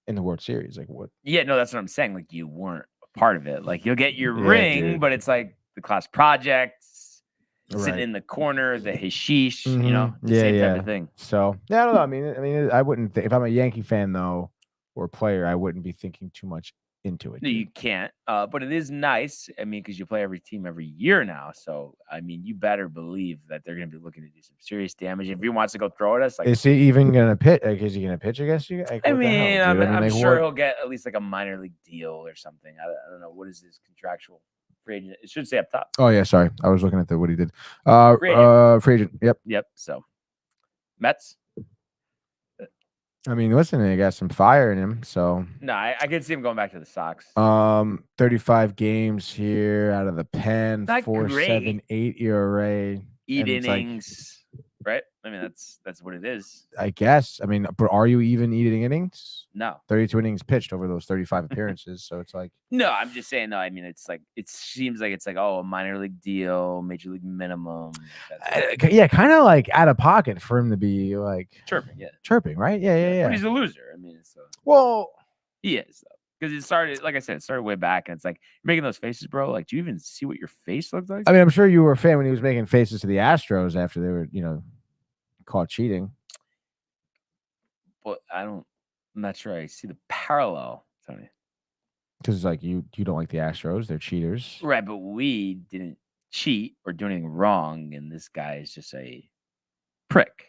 in the World Series, like what? Yeah, no, that's what I'm saying. Like you weren't a part of it. Like you'll get your ring, dude. But it's like the class projects, sitting in the corner, the hashish, same type of thing. So yeah, I don't know. I mean, I wouldn't think if I'm a Yankee fan though or a player, I wouldn't be thinking too much into it. No, you can't. But it is nice. I mean, because you play every team every year now. So I mean, you better believe that they're going to be looking to do some serious damage. If he wants to go throw at us, like, is he even going to pitch? Like, is he going to pitch against you? Like, I'm sure he'll get at least like a minor league deal or something. I don't know what is his contractual free agent. It should say up top. Oh yeah, sorry, I was looking at what he did. Free agent. Yep. So Mets. I mean, listen, they got some fire in him, so no, I can see him going back to the Sox. 35 games here out of the pen, 4.78 ERA, 8 innings, right? I mean, that's what it is. I guess. I mean, but are you even eating innings? No, 32 innings pitched over those 35 appearances. So it's like, no, I'm just saying. No, I mean, it's like it seems like it's like a minor league deal, major league minimum. yeah, kind of like out of pocket for him to be like chirping, right? Yeah. But he's a loser. I mean, so Well, he is though. Because it started, like I said, it started way back, and it's like you're making those faces, bro. Like, do you even see what your face looks like? I mean, I'm sure you were a fan when he was making faces to the Astros after they were, caught cheating. But I'm not sure I see the parallel, Tony. Because like you don't like the Astros, they're cheaters, Right? But we didn't cheat or do anything wrong, and this guy is just a prick.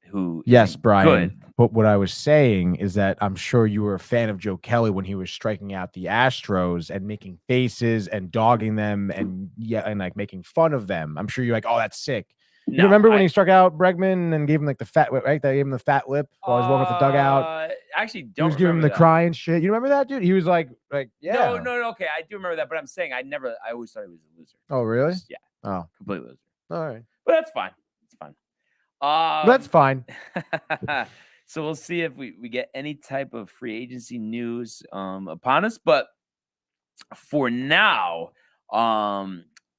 Who? Yes, Brian. Good. But what I was saying is that I'm sure you were a fan of Joe Kelly when he was striking out the Astros and making faces and dogging them and like making fun of them. I'm sure you're like, oh, that's sick. You remember when he struck out Bregman and gave him like the fat whip, right? They gave him the fat lip while he was walking up the dugout. Actually, don't. He was giving him the crying shit. You remember that, dude? He was like, yeah. No. Okay, I do remember that, but I'm saying I always thought he was a loser. Oh, really? Yeah. Oh, complete loser. All right. But that's fine. It's fine. That's fine. So we'll see if we get any type of free agency news upon us. But for now,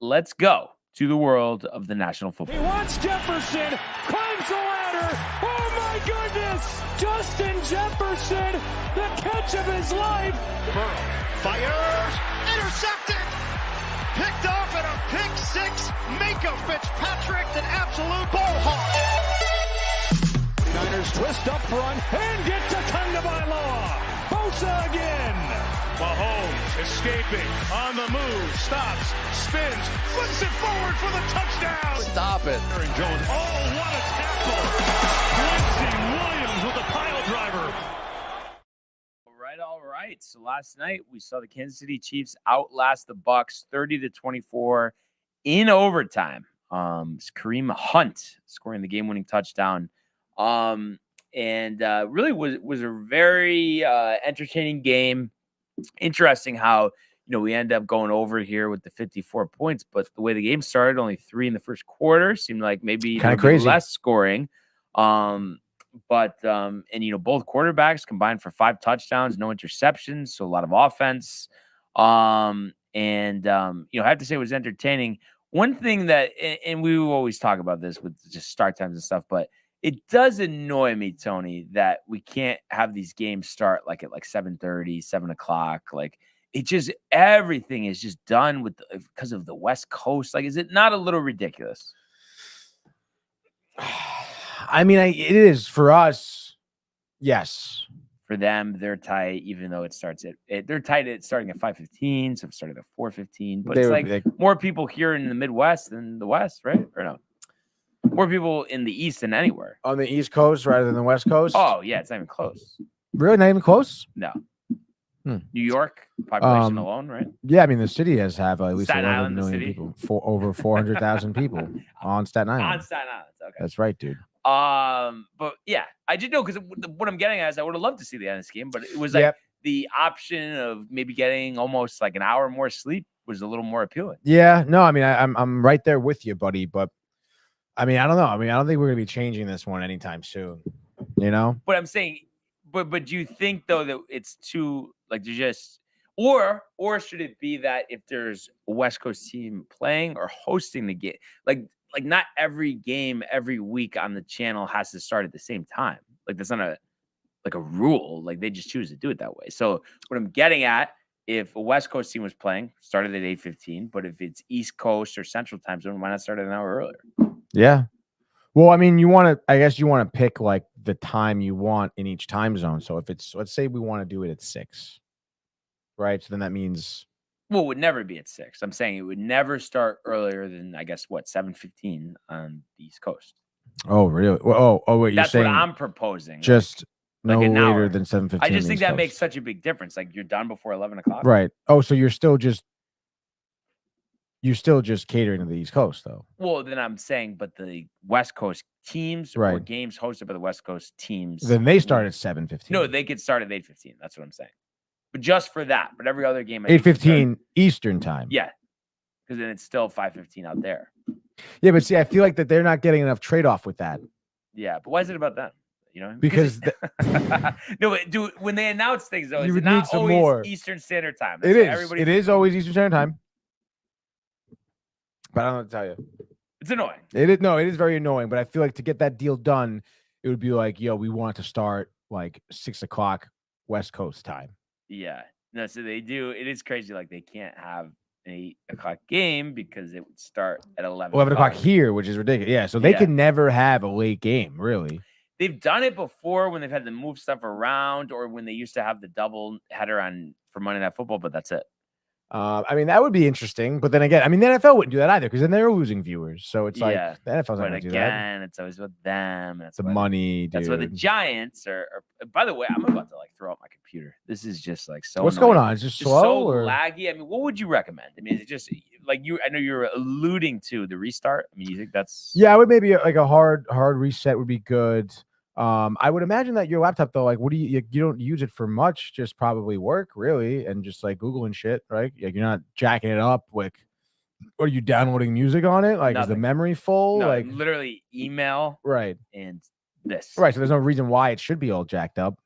let's go to the world of the National Football League. He wants Jefferson, climbs the ladder. Oh my goodness! Justin Jefferson, the catch of his life. Burrow fires, intercepted, picked off at a pick six. Mika Fitzpatrick, an absolute ball hawk. Niners twist up front and get to Tagovailoa. Bosa again. Mahomes escaping on the move, stops, spins, flips it forward for the touchdown. Stop it. Aaron Jones. Oh, what a tackle. Quincy Williams with a pile driver. All right. So last night we saw the Kansas City Chiefs outlast the Bucs 30-24 in overtime. Kareem Hunt scoring the game-winning touchdown. And really was a very entertaining game. Interesting how we end up going over here with the 54 points, but the way the game started, only 3 in the first quarter, seemed like maybe kind of crazy, less scoring. But both quarterbacks combined for 5 touchdowns, no interceptions, so a lot of offense. I have to say it was entertaining. One thing that, and we always talk about this with just start times and stuff, but it does annoy me, Tony, that we can't have these games start like at 7:30, 7 o'clock. Like it just, everything is just done because of the West Coast. Like, is it not a little ridiculous? I mean, it is for us. Yes. For them, they're tight, even though it starts they're tight at starting at 5:15, so it started at 4:15. But it's more people here in the Midwest than the West, right? Or no? More people in the East than anywhere. On the East Coast rather than the West Coast? Oh, yeah, it's not even close. Really? Not even close? No. New York, population alone, right? Yeah, I mean, the city has at least Staten 11 Island, million people. Over 400,000 people on Staten Island. On Staten Island, okay. That's right, dude. But yeah, I just know because what I'm getting at is I would have loved to see the end of this game, but it was like the option of maybe getting almost like an hour more sleep was a little more appealing. Yeah, no, I mean, I'm right there with you, buddy, but I mean, I don't know. I mean, I don't think we're gonna be changing this one anytime soon. But I'm saying, but do you think though that it's too like to just or should it be that if there's a West Coast team playing or hosting the game, like not every game every week on the channel has to start at the same time. Like that's not a rule. Like they just choose to do it that way. So what I'm getting at, if a West Coast team was playing, started at 8:15, but if it's East Coast or Central time zone, why not start an hour earlier? Yeah. Well, I mean, I guess you want to pick like the time you want in each time zone. So if it's, let's say we want to do it at 6, right? So then that means. Well, it would never be at 6. I'm saying it would never start earlier than, I guess, 7:15 on the East Coast. Oh, really? Well, wait, that's what I'm proposing. Just no like later than 7:15. I just think that makes such a big difference. Like you're done before 11 o'clock. Right. Oh, so you're still just catering to the East Coast, though. Well, then I'm saying, but the West Coast teams or games hosted by the West Coast teams, then they start at 7:15. No, they could start at 8:15. That's what I'm saying. But just for that. But every other game, 8:15 Eastern time. Yeah, because then it's still 5:15 out there. Yeah, but see, I feel like that they're not getting enough trade off with that. Yeah, but why is it about them? You know, Because no, but when they announce things though, You it's would not need some always more. Eastern Standard Time. it That's what is. everybody It thinks. is always Eastern Standard Time. But I don't know what to tell you. It's annoying. It is no, it is very annoying. But I feel like to get that deal done, it would be like, yo, we want to start like 6:00 West Coast time. Yeah, no, so they do. It is crazy. Like they can't have an 8:00 game because it would start at 11:00 here, which is ridiculous. Yeah, so they can never have a late game, really. They've done it before when they've had to move stuff around, or when they used to have the double header on for Monday Night Football. But that's it. I mean, that would be interesting. But then again, I mean, the NFL wouldn't do that either because then they're losing viewers. So it's like Yeah, the NFL's not But going to do that. again, it's always with them. That's The why money, dude. That's why the Giants are. By the way, I'm about to like throw out my computer. This is just like so. What's annoying. going on? Is it Just slow so or laggy? I mean, what would you recommend? I mean, is it just like you? I know you're alluding to the restart. I mean, you think that's? Yeah, I would maybe like a hard reset would be good. I would imagine that your laptop though, like, what do you don't use it for much, just probably work really, and just like Google and shit, right? Like you're not jacking it up, like, are you downloading music on it? Like, is the Nothing. memory full? No, like, literally email right, and this. right. So there's no reason why it should be all jacked up.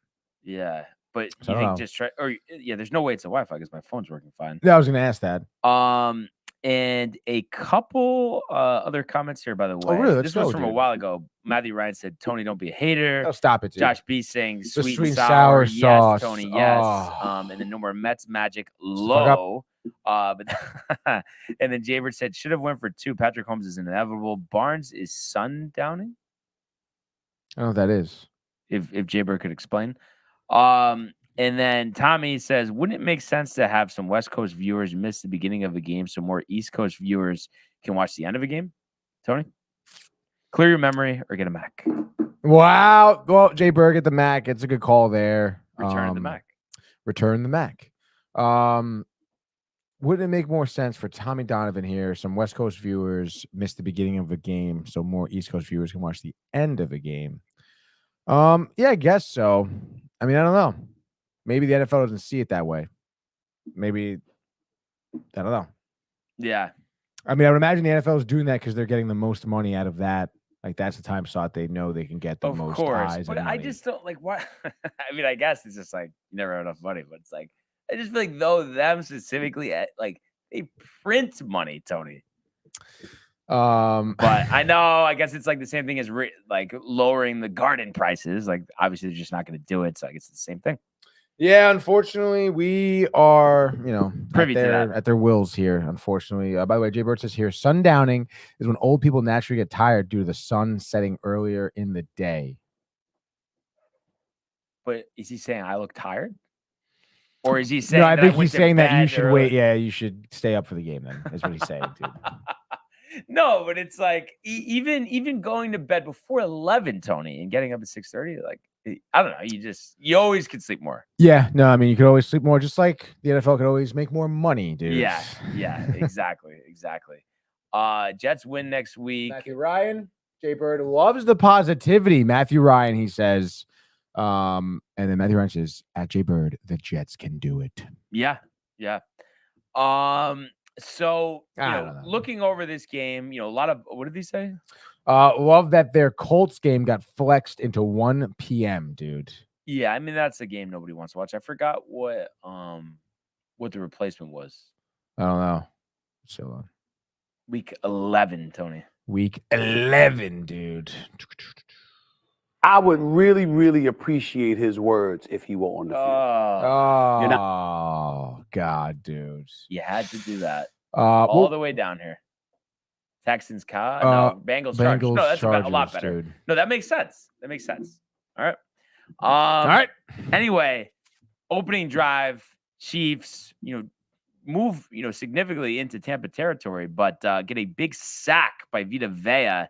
Yeah, but So you I think don't know. just try? Or yeah, there's no way it's a Wi-Fi because my phone's working fine. Yeah, I was gonna ask that. And a couple other comments here, by the way. really? Let's This was go, from a dude. while ago. Matthew Ryan said, "Tony, don't be a hater." Oh, stop it, dude. Josh B saying, The "Sweet, sweet and and sour, sour yes, sauce. Tony, yes." Oh. And then no more Mets magic fuck low. But and then Jaybird said, "Should have went for 2. Patrick Holmes is inevitable. Barnes is sundowning." I don't know what that is. If Jaybird could explain. And then Tommy says, wouldn't it make sense to have some West Coast viewers miss the beginning of a game so more East Coast viewers can watch the end of a game? Tony, clear your memory or get a Mac. Wow. Well, Jay Berg at the Mac. It's a good call there. Return the Mac. Return the Mac. Wouldn't it make more sense for Tommy Donovan here? Some West Coast viewers miss the beginning of a game, so more East Coast viewers can watch the end of a game. Yeah, I guess so. I mean, I don't know. Maybe the NFL doesn't see it that way. Maybe I don't know. Yeah. I mean, I would imagine the NFL is doing that because they're getting the most money out of that. Like that's the time slot they know they can get the Of most course. eyes. But and I money. just don't like what I mean, I guess it's just like you never have enough money, but it's like I just feel like though them specifically like they print money, Tony. But I know, I guess it's like the same thing as like lowering the garden prices. Like obviously they're just not going to do it, so I guess it's the same thing. Yeah, unfortunately, we are, Privy to that. at their wills here. Unfortunately, by the way, Jay Burt says here, sundowning is when old people naturally get tired due to the sun setting earlier in the day. But is he saying I look tired, or is he saying? No, I that think went he's to saying that you bed should early? wait. Yeah, you should stay up for the game. Then is what he's saying, dude. No, but it's like even going to bed before 11, Tony, and getting up at 6:30. Like I don't know, you always could sleep more. Yeah, no, I mean you could always sleep more, just like the NFL could always make more money, dude. Yeah, exactly. Jets win next week. Matthew Ryan, Jay Bird loves the positivity. Matthew Ryan, he says, and then Matthew Ryan says, at Jay Bird, the Jets can do it. Yeah. So looking over this game, a lot of what did he say? Love that their Colts game got flexed into 1 p.m., dude. Yeah, I mean that's a game nobody wants to watch. I forgot what the replacement was. I don't know. So Week 11, Tony. Week 11, dude. I would really, really appreciate his words if he were on the field. Oh, God, dude. You had to do that. All the way down here. Texans, no, Bengals, Chargers. No, that's a lot better. Dude. No, that makes sense. All right. All right. Anyway, opening drive, Chiefs, move, significantly into Tampa territory, but get a big sack by Vita Vea,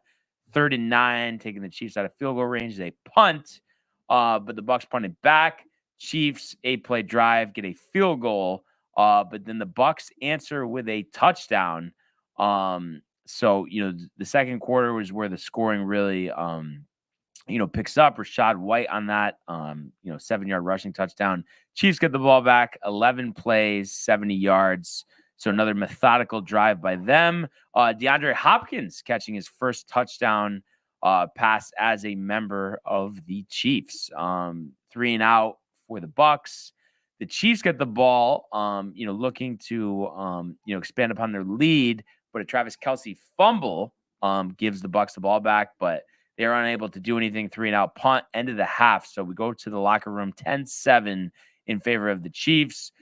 3rd and 9, taking the Chiefs out of field goal range. They punt, but the Bucs punted back. Chiefs 8-play drive, get a field goal, but then the Bucs answer with a touchdown. So the second quarter was where the scoring really picks up. Rashad White on that 7-yard rushing touchdown. Chiefs get the ball back, 11 plays, 70 yards. So another methodical drive by them. DeAndre Hopkins catching his first touchdown pass as a member of the Chiefs. 3 and out for the Bucks. The Chiefs get the ball, looking to, expand upon their lead, but a Travis Kelce fumble gives the Bucks the ball back, but they're unable to do anything. 3 and out punt, end of the half. So we go to the locker room 10-7 in favor of the Chiefs.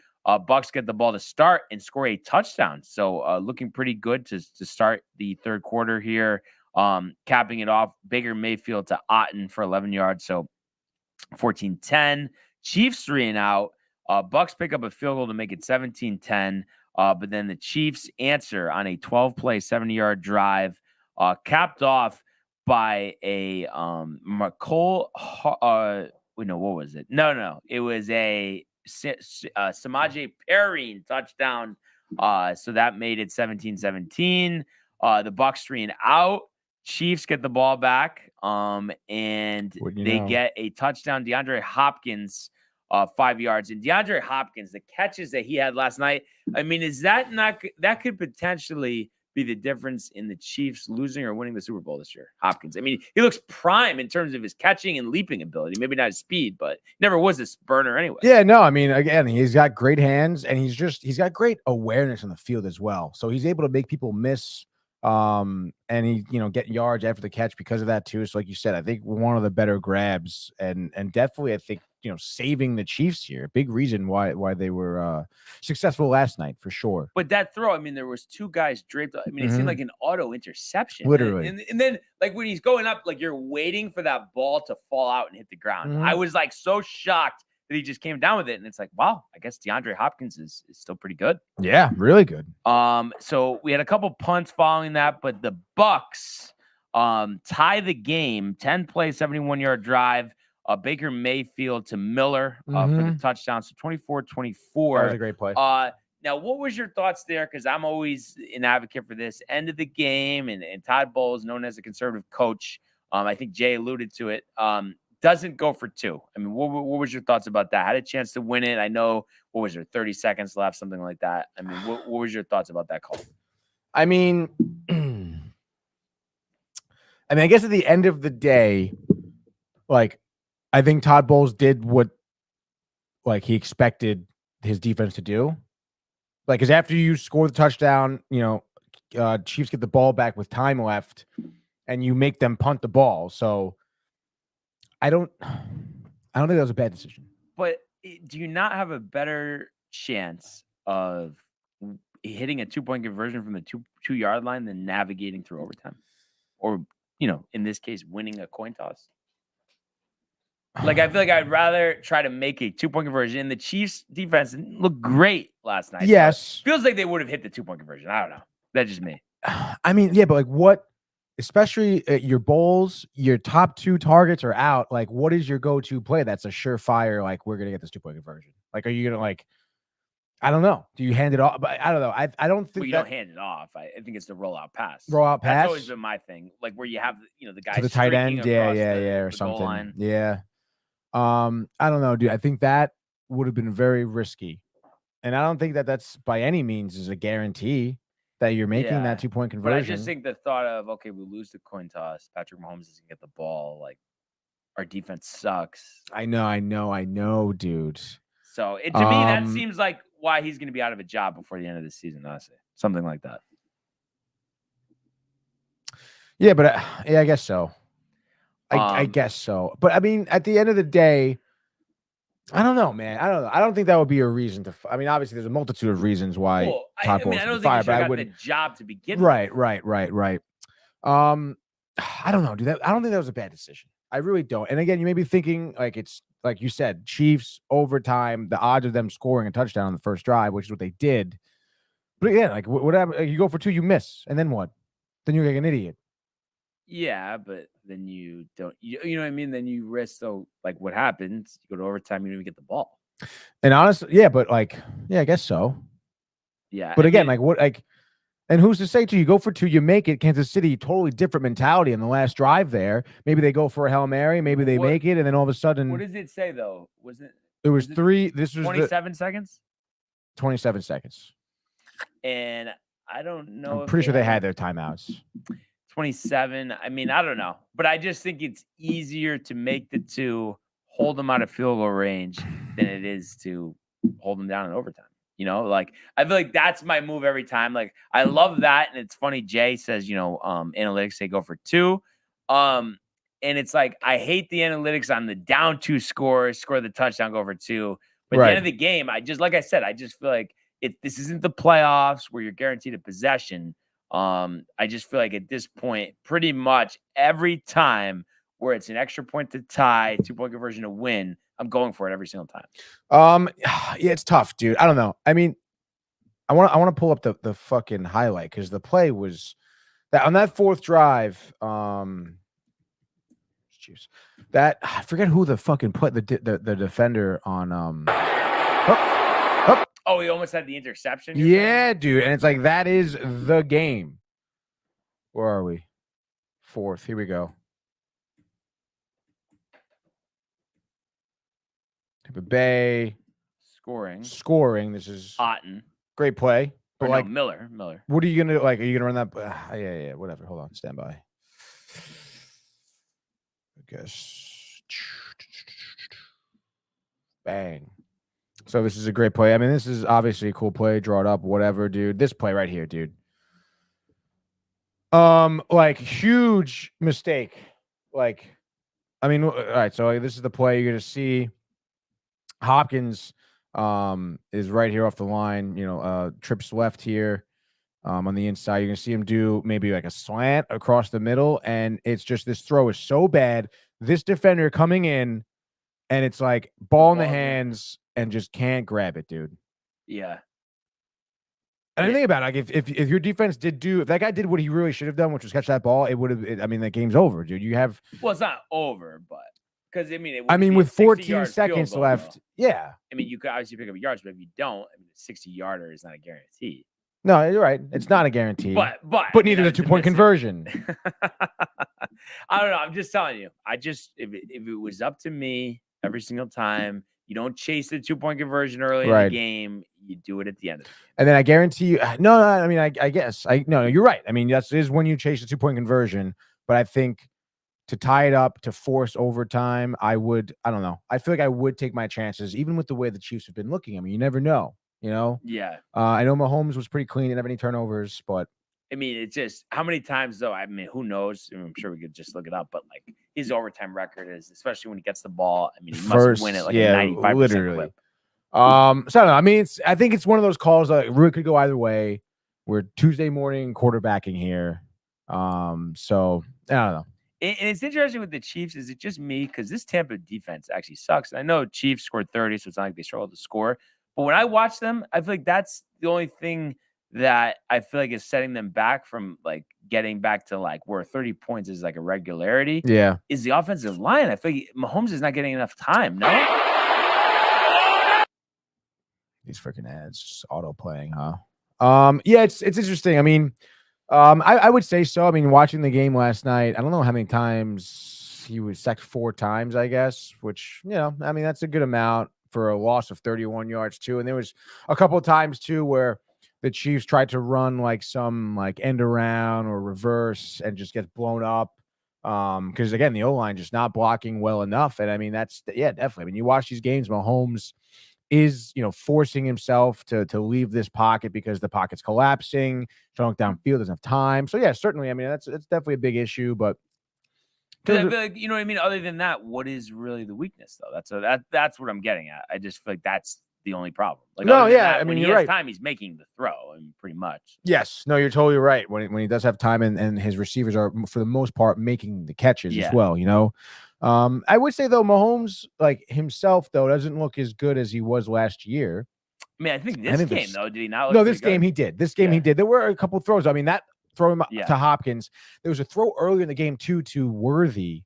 Bucks get the ball to start and score a touchdown. So looking pretty good to start the third quarter here. Capping it off, Baker Mayfield to Otten for 11 yards. So 14-10. Chiefs 3 and out. Bucks pick up a field goal to make it 17-10. But then the Chiefs answer on a 12-play, 70-yard drive, capped off by a McCole. What was it? No. It was a Samaje Perine touchdown. So that made it 17-17. The Bucks 3 and out. Chiefs get the ball back. And they get a touchdown. DeAndre Hopkins, 5 yards. And DeAndre Hopkins, the catches that he had last night, I mean, is that not that could potentially be the difference in the Chiefs losing or winning the Super Bowl this year? Hopkins. I mean, he looks prime in terms of his catching and leaping ability. Maybe not his speed, but never was this burner anyway. Yeah, no, I mean, again, he's got great hands and he's got great awareness on the field as well. So he's able to make people miss and he, get yards after the catch because of that too. So like you said, I think one of the better grabs and definitely I think, saving the Chiefs here. A big reason why they were successful last night for sure. But that throw, I mean, there was 2 guys draped. I mean, it seemed like an auto interception. Literally. And then like when he's going up, like you're waiting for that ball to fall out and hit the ground. I was like so shocked that he just came down with it. And it's like, wow, I guess DeAndre Hopkins is still pretty good. Yeah, really good. So we had a couple punts following that, but the Bucks tie the game, 10-play, 71-yard drive. Baker Mayfield to Miller for the touchdown. So 24-24. That was a great play. Now, what was your thoughts there? Because I'm always an advocate for this. End of the game, and Todd Bowles, known as a conservative coach, I think Jay alluded to it, doesn't go for 2. I mean, what was your thoughts about that? Had a chance to win it. I know, 30 seconds left, something like that. I mean, what was your thoughts about that call? I mean, I guess at the end of the day, like, I think Todd Bowles did what, like, he expected his defense to do. Like, because after you score the touchdown, Chiefs get the ball back with time left, and you make them punt the ball. So, I don't think that was a bad decision. But do you not have a better chance of hitting a 2-point conversion from the 2-yard line than navigating through overtime? Or, in this case, winning a coin toss? Like, I feel like I'd rather try to make a 2-point conversion. The Chiefs defense looked great last night. Yes. Feels like they would have hit the 2-point conversion. I don't know. That's just me. I mean, yeah, but like what, especially your bowls, your top 2 targets are out. Like, what is your go-to play that's a surefire, like, we're going to get this 2-point conversion? Like, are you going to, like, I don't know. Do you hand it off? But I don't know. I don't think you don't hand it off. I think it's the rollout pass. Rollout pass? That's always been my thing. Like, where you have, the guy to the tight end. Yeah, or the something. goal line. Yeah. I don't know, dude. I think that would have been very risky. And I don't think that that's by any means is a guarantee that you're making that 2-point conversion. But I just think the thought of, okay, we lose the coin toss. Patrick Mahomes doesn't get the ball. Like, our defense sucks. I know, dude. So to me, that seems like why he's going to be out of a job before the end of the season, honestly. Something like that. Yeah, but I guess so. I guess so. But I mean, at the end of the day, I don't know, man. I don't know. I don't think that would be a reason to. I mean, obviously, there's a multitude of reasons why Todd Bowles I don't think fired, he should have got the job to begin with. with. Right. I don't know, dude. I don't think that was a bad decision. I really don't. And again, you may be thinking like it's like you said, Chiefs overtime. The odds of them scoring a touchdown on the first drive, which is what they did. But yeah, like whatever. Like, you go for 2, you miss, and then what? Then you're like an idiot. Yeah, but then you don't, you know what I mean? Then you risk, like what happens? You go to overtime, you don't even get the ball. And honestly, yeah, but like, yeah, I guess so. Yeah. But again, and who's to say to you go for 2, you make it. Kansas City, totally different mentality in the last drive there. Maybe they go for a Hail Mary, maybe they make it, and then all of a sudden. What does it say though? It was 3. This was 27 seconds? 27 seconds. And I don't know. I'm if pretty sure they have had their timeouts. 27. I mean, I don't know, but I just think it's easier to make the two, hold them out of field goal range than it is to hold them down in overtime. You know, like I feel like that's my move every time. Like I love that, and it's funny. Jay says, analytics say go for 2, and it's like I hate the analytics on the down 2 score the touchdown, go for 2. But at the end of the game, I just feel like this isn't the playoffs where you're guaranteed a possession. I just feel like at this point, pretty much every time where it's an extra point to tie, 2-point conversion to win, I'm going for it every single time. Yeah, it's tough, dude. I don't know. I mean, I want to pull up the fucking highlight because the play was that on that 4th drive. That I forget who the fucking put the defender on. Oh, he almost had the interception. Yeah, dude, and it's like that is the game. Where are we? 4th. Here we go. Tampa Bay scoring. This is Otten. Great play. But no, Miller. What are you gonna like? Are you gonna run that? Yeah. Whatever. Hold on. Stand by. I guess. Bang. So this is a great play. I mean, this is obviously a cool play. Draw it up, whatever, dude. This play right here, dude. Like huge mistake. Like, I mean, all right. So this is the play you're gonna see. Hopkins is right here off the line. Trips left here. On the inside, you're gonna see him do maybe like a slant across the middle, and it's just this throw is so bad. This defender coming in, and it's like ball in the hands, and just can't grab it, dude. Yeah. And I think about it, like if your defense if that guy did what he really should have done, which was catch that ball, it would have. I mean, that game's over, dude. You have. Well, it's not over, but because with 14 seconds left, yeah. I mean, you could obviously pick up yards, but if you don't, a 60-yarder is not a guarantee. No, you're right. It's not a guarantee. But neither the 2-point conversion. I don't know. I'm just telling you. If it was up to me every single time, you don't chase the 2-point conversion early in the game. You do it at the end of the game. And then I guarantee you. No. I mean, I guess you're right. I mean, that is when you chase the 2-point conversion. But I think to tie it up, to force overtime, I don't know. I feel like I would take my chances, even with the way the Chiefs have been looking. I mean, you never know. Yeah. I know Mahomes was pretty clean, didn't have any turnovers, but I mean, it's just how many times though. I mean, who knows? I'm sure we could just look it up, but like his overtime record is, especially when he gets the ball. I mean, he must win it like a 95% clip. So I don't know. I mean, I think it's one of those calls that really could go either way. We're Tuesday morning quarterbacking here, so I don't know. And it's interesting with the Chiefs. Is it just me? Because this Tampa defense actually sucks. I know Chiefs scored 30, so it's not like they struggled to score. But when I watch them, I feel like that's the only thing that I feel like is setting them back from like getting back to like where 30 points is like a regularity. Yeah. Is the offensive line. I feel like Mahomes is not getting enough time. No. These freaking ads just auto playing, huh? Yeah, it's interesting. I mean, I would say so. I mean, watching the game last night, I don't know how many times he was sacked 4 times, I guess, which, I mean, that's a good amount for a loss of 31 yards too. And there was a couple of times too where the Chiefs tried to run like some like end around or reverse and just gets blown up. Because again, the O-line just not blocking well enough. And I mean, definitely. I mean, you watch these games, Mahomes is, forcing himself to leave this pocket because the pocket's collapsing, throwing downfield, doesn't have time. So yeah, certainly. I mean, it's definitely a big issue, but I feel like, you know what I mean? Other than that, what is really the weakness though? That's what I'm getting at. I just feel like that's the only problem. Like, no, yeah. That, I mean, when he has time, he's making the throw. I mean, pretty much. Yes. No, you're totally right. When he does have time and his receivers are for the most part making the catches as well, I would say though, Mahomes like himself though doesn't look as good as he was last year. I mean, I think this game though, did he not? No, this game he did. This game he did. There were a couple throws. I mean, that throw him to Hopkins. There was a throw earlier in the game too to Worthy.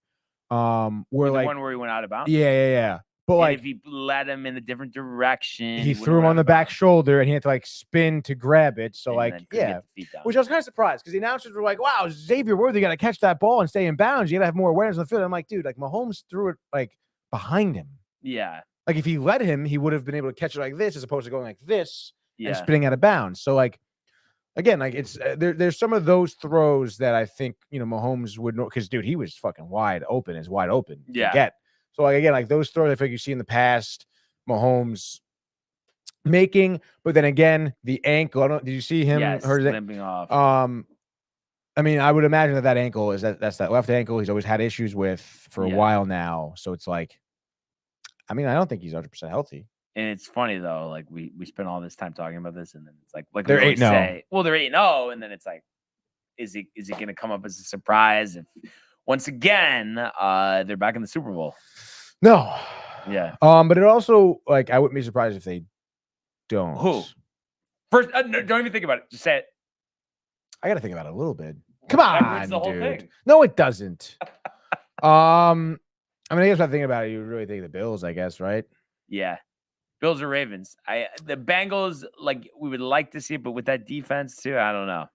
Where the like one where he went out of bounds. Yeah. But and like if he led him in a different direction, he threw him on the back shoulder and he had to like spin to grab it. So and which I was kind of surprised because the announcers were like, "Wow, Xavier Worthy got to catch that ball and stay in bounds. You got to have more awareness on the field." I'm like, dude, like Mahomes threw it like behind him. Yeah. Like if he led him, he would have been able to catch it like this as opposed to going like this and Yeah. spinning out of bounds. So like again, like it's there's some of those throws that I think Mahomes would know because dude, he was fucking wide open to Yeah. get. So like again, like those throws I think you see in the past, Mahomes making, but then again, the ankle. I don't. Did you see him Yes, hurt his limping off. I mean, I would imagine that ankle is that's that left ankle he's always had issues with for a while now. So it's like, I mean, I don't think he's 100% healthy. And it's funny though, like we spent all this time talking about this, and then it's like They're we always 8-0. say, well, they're 8-0, and then it's like, is it going to come up as a surprise if once again they're back in the Super Bowl? No. Yeah. But it also like I wouldn't be surprised if they don't. Who? First, no, don't even think about it. Just say it. I got to think about it a little bit. Come That on, ruins the whole dude. thing. No, it doesn't. I mean, I guess if I think about it, you really think the Bills, I guess, right? Yeah. Bills or Ravens. The Bengals, like we would like to see it, but with that defense too, I don't know.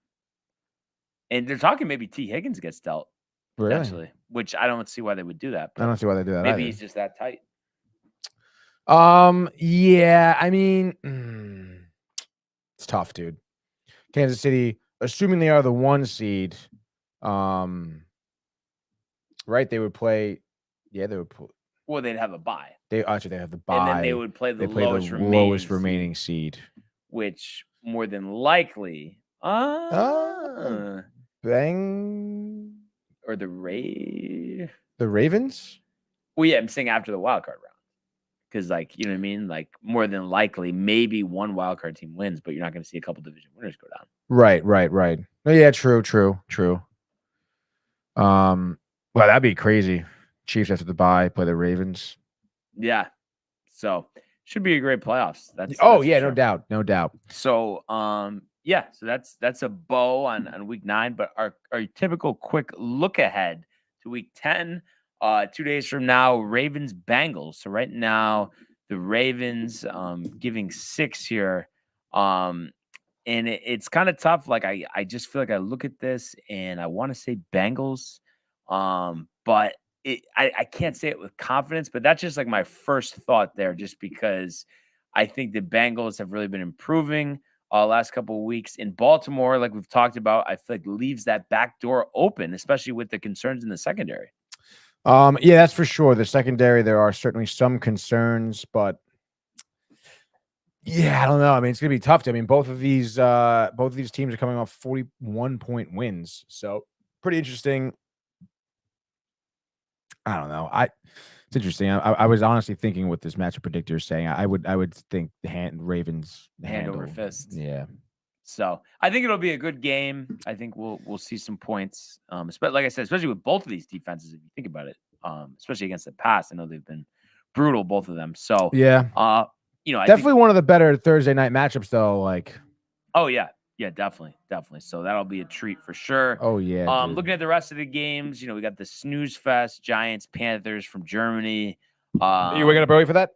And they're talking maybe T. Higgins gets dealt potentially, which I don't see why they would do that. I don't see why they do that. Maybe either. he's just that tight. Yeah, I mean, it's tough, dude. Kansas City, assuming they are the 1 seed, right? They would play. Yeah, they would. Well, they'd have a bye. They have the bye, and then they would play the lowest remaining seed, which more than likely, bang, or the Ravens. Well, yeah, I'm saying after the wild card round. Because, like, you know what I mean? Like, more than likely, maybe one wild card team wins, but you're not going to see a couple division winners go down. Right. Oh, yeah, true. Well, that'd be crazy. Chiefs after the bye play the Ravens. Yeah. So, should be a great playoffs. That's sure. No doubt. So, yeah, so that's a bow on week 9, but our typical quick look ahead to week 10. 2 days from now, Ravens Bengals. So right now, the Ravens giving 6 here. And it's kind of tough. Like I just feel like I look at this and I want to say Bengals. But I can't say it with confidence, but that's just like my first thought there, just because I think the Bengals have really been improving last couple of weeks. In Baltimore, like we've talked about, I feel like leaves that back door open, especially with the concerns in the secondary. Yeah, that's for sure. The secondary, there are certainly some concerns, but yeah, I don't know. I mean, it's gonna be tough. I mean, both of these teams are coming off 41-point wins, so pretty interesting. I don't know. It's interesting. I was honestly thinking what this matchup predictor is saying. I would think the Ravens hand over fist. Yeah. So I think it'll be a good game. I think we'll see some points. But like I said, especially with both of these defenses, if you think about it, especially against the pass, I know they've been brutal, both of them. So yeah, I definitely think one of the better Thursday night matchups, though. Like, oh yeah, definitely. So that'll be a treat for sure. Oh yeah. Looking at the rest of the games, we got the snooze fest, Giants, Panthers from Germany. You were gonna early for that?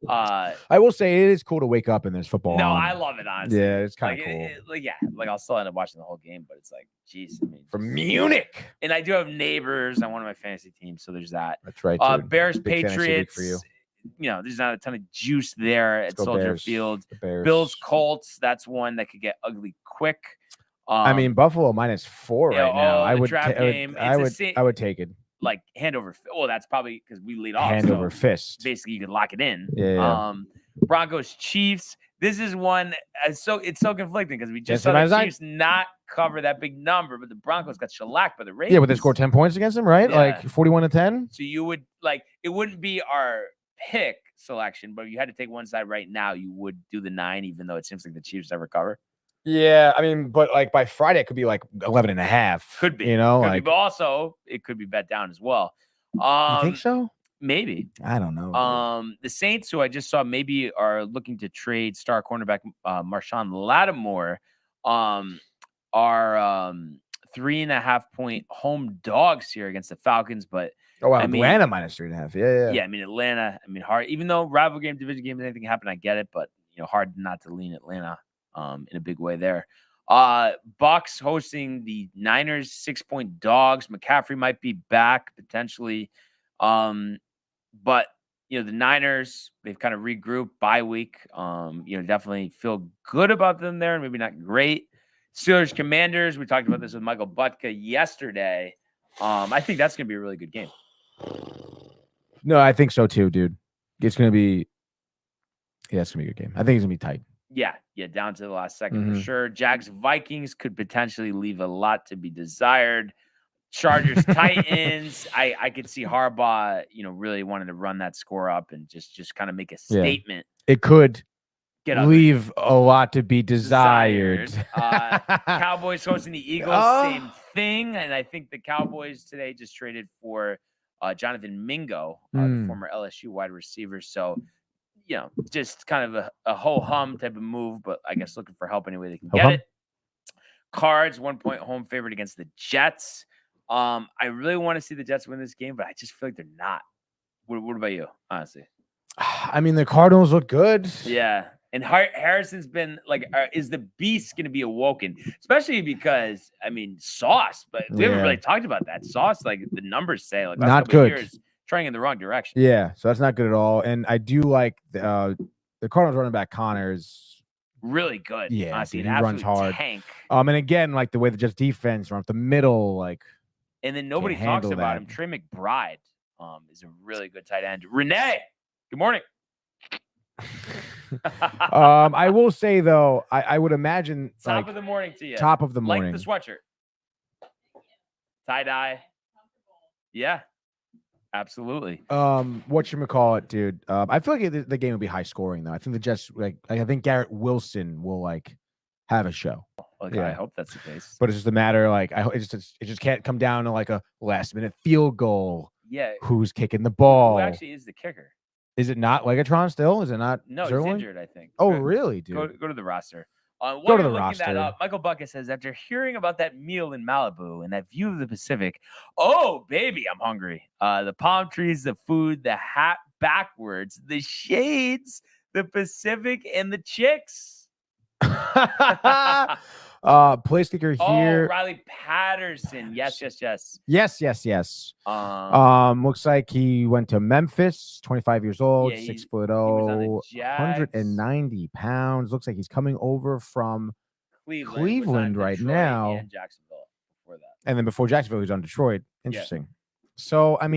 I will say it is cool to wake up and there's football. No, on. I love it, honestly. Yeah, it's kind of cool. Like I'll still end up watching the whole game, but it's like, geez, I mean, from Munich. And I do have neighbors on one of my fantasy teams, so there's that. That's right. Bears, Patriots. For you. There's not a ton of juice there at Soldier Field. Bills, Colts. That's one that could get ugly quick. I mean, Buffalo -4 right now. I would take it. Like hand over. Well, that's probably because we lead off. Hand over fist. Basically, you can lock it in. Yeah. Broncos, Chiefs. This is one. It's so conflicting because we just saw the Chiefs not cover that big number, but the Broncos got shellacked by the Ravens. Yeah, but they scored 10 points against them, right? Yeah. Like 41-10. So you would it wouldn't be our pick selection, but if you had to take one side right now, you would do the 9, even though it seems like the Chiefs never cover. Yeah, I mean, but like by Friday, it could be like 11.5. Could be, but also it could be bet down as well. You think so? Maybe. I don't know. The Saints, who I just saw, maybe are looking to trade star cornerback Marshawn Lattimore, are 3.5-point home dogs here against the Falcons. But Atlanta -3.5. Yeah. Yeah, I mean Atlanta. I mean hard. Even though rival game, division game, anything happen, I get it. But hard not to lean Atlanta in a big way there. Bucks hosting the Niners, 6-point dogs. McCaffrey might be back potentially. But The Niners, they've kind of regrouped bye week. Definitely feel good about them there, maybe not great. Steelers, Commanders, we talked about this with Michael Butka yesterday. I think that's going to be a really good game. No, I think so too, dude. It's going to be a good game. I think it's going to be tight. Yeah, down to the last second for sure. Jags, Vikings could potentially leave a lot to be desired. Chargers, Titans. I could see Harbaugh, really wanting to run that score up and just kind of make a statement. It could Get leave a lot to be desired. Cowboys hosting the Eagles, same thing. And I think the Cowboys today just traded for Jonathan Mingo, the former LSU wide receiver. So, just kind of a ho-hum type of move, but I guess looking for help any way they can get it. Cards, 1-point home favorite against the Jets. I really want to see the Jets win this game, but I just feel like they're not. What about you, honestly? I mean, the Cardinals look good. Yeah. And Harrison's been like, is the beast going to be awoken? Especially because, Sauce, but we haven't really talked about that. Sauce, like the numbers say, like not good. Years, trying in the wrong direction. Yeah, so that's not good at all. And I do like the Cardinals running back Connors. Really good. Yeah, honestly, dude, he runs hard. Tank. And again, like the way the Jets defense run up the middle, like. And then nobody talks about him. Trey McBride is a really good tight end. Renee, good morning. I will say though, I would imagine top of the morning to you. Top of the morning. Like the sweatshirt. Tie dye. Yeah. Absolutely. Whatchamacallit, dude. I feel like the game will be high scoring though. I think the Jets I think Garrett Wilson will have a show. I hope that's the case. But it's just a matter it just can't come down to like a last minute field goal. Yeah. Who's kicking the ball? Who actually is the kicker? Is it not Legatron still? Is it not? No, he's injured, I think. Oh, really, dude? Go to the roster. Go to the roster. That up, Michael Bucket says, after hearing about that meal in Malibu and that view of the Pacific, oh, baby, I'm hungry. The palm trees, the food, the hat backwards, the shades, the Pacific, and the chicks. Place kicker here. Riley Patterson. Yes. Yes. Looks like he went to Memphis, 25 years old, 6'0", 190 pounds. Looks like he's coming over from Cleveland right now. And Jacksonville before that. And then before Jacksonville, he was on Detroit. Interesting. Yeah. So, I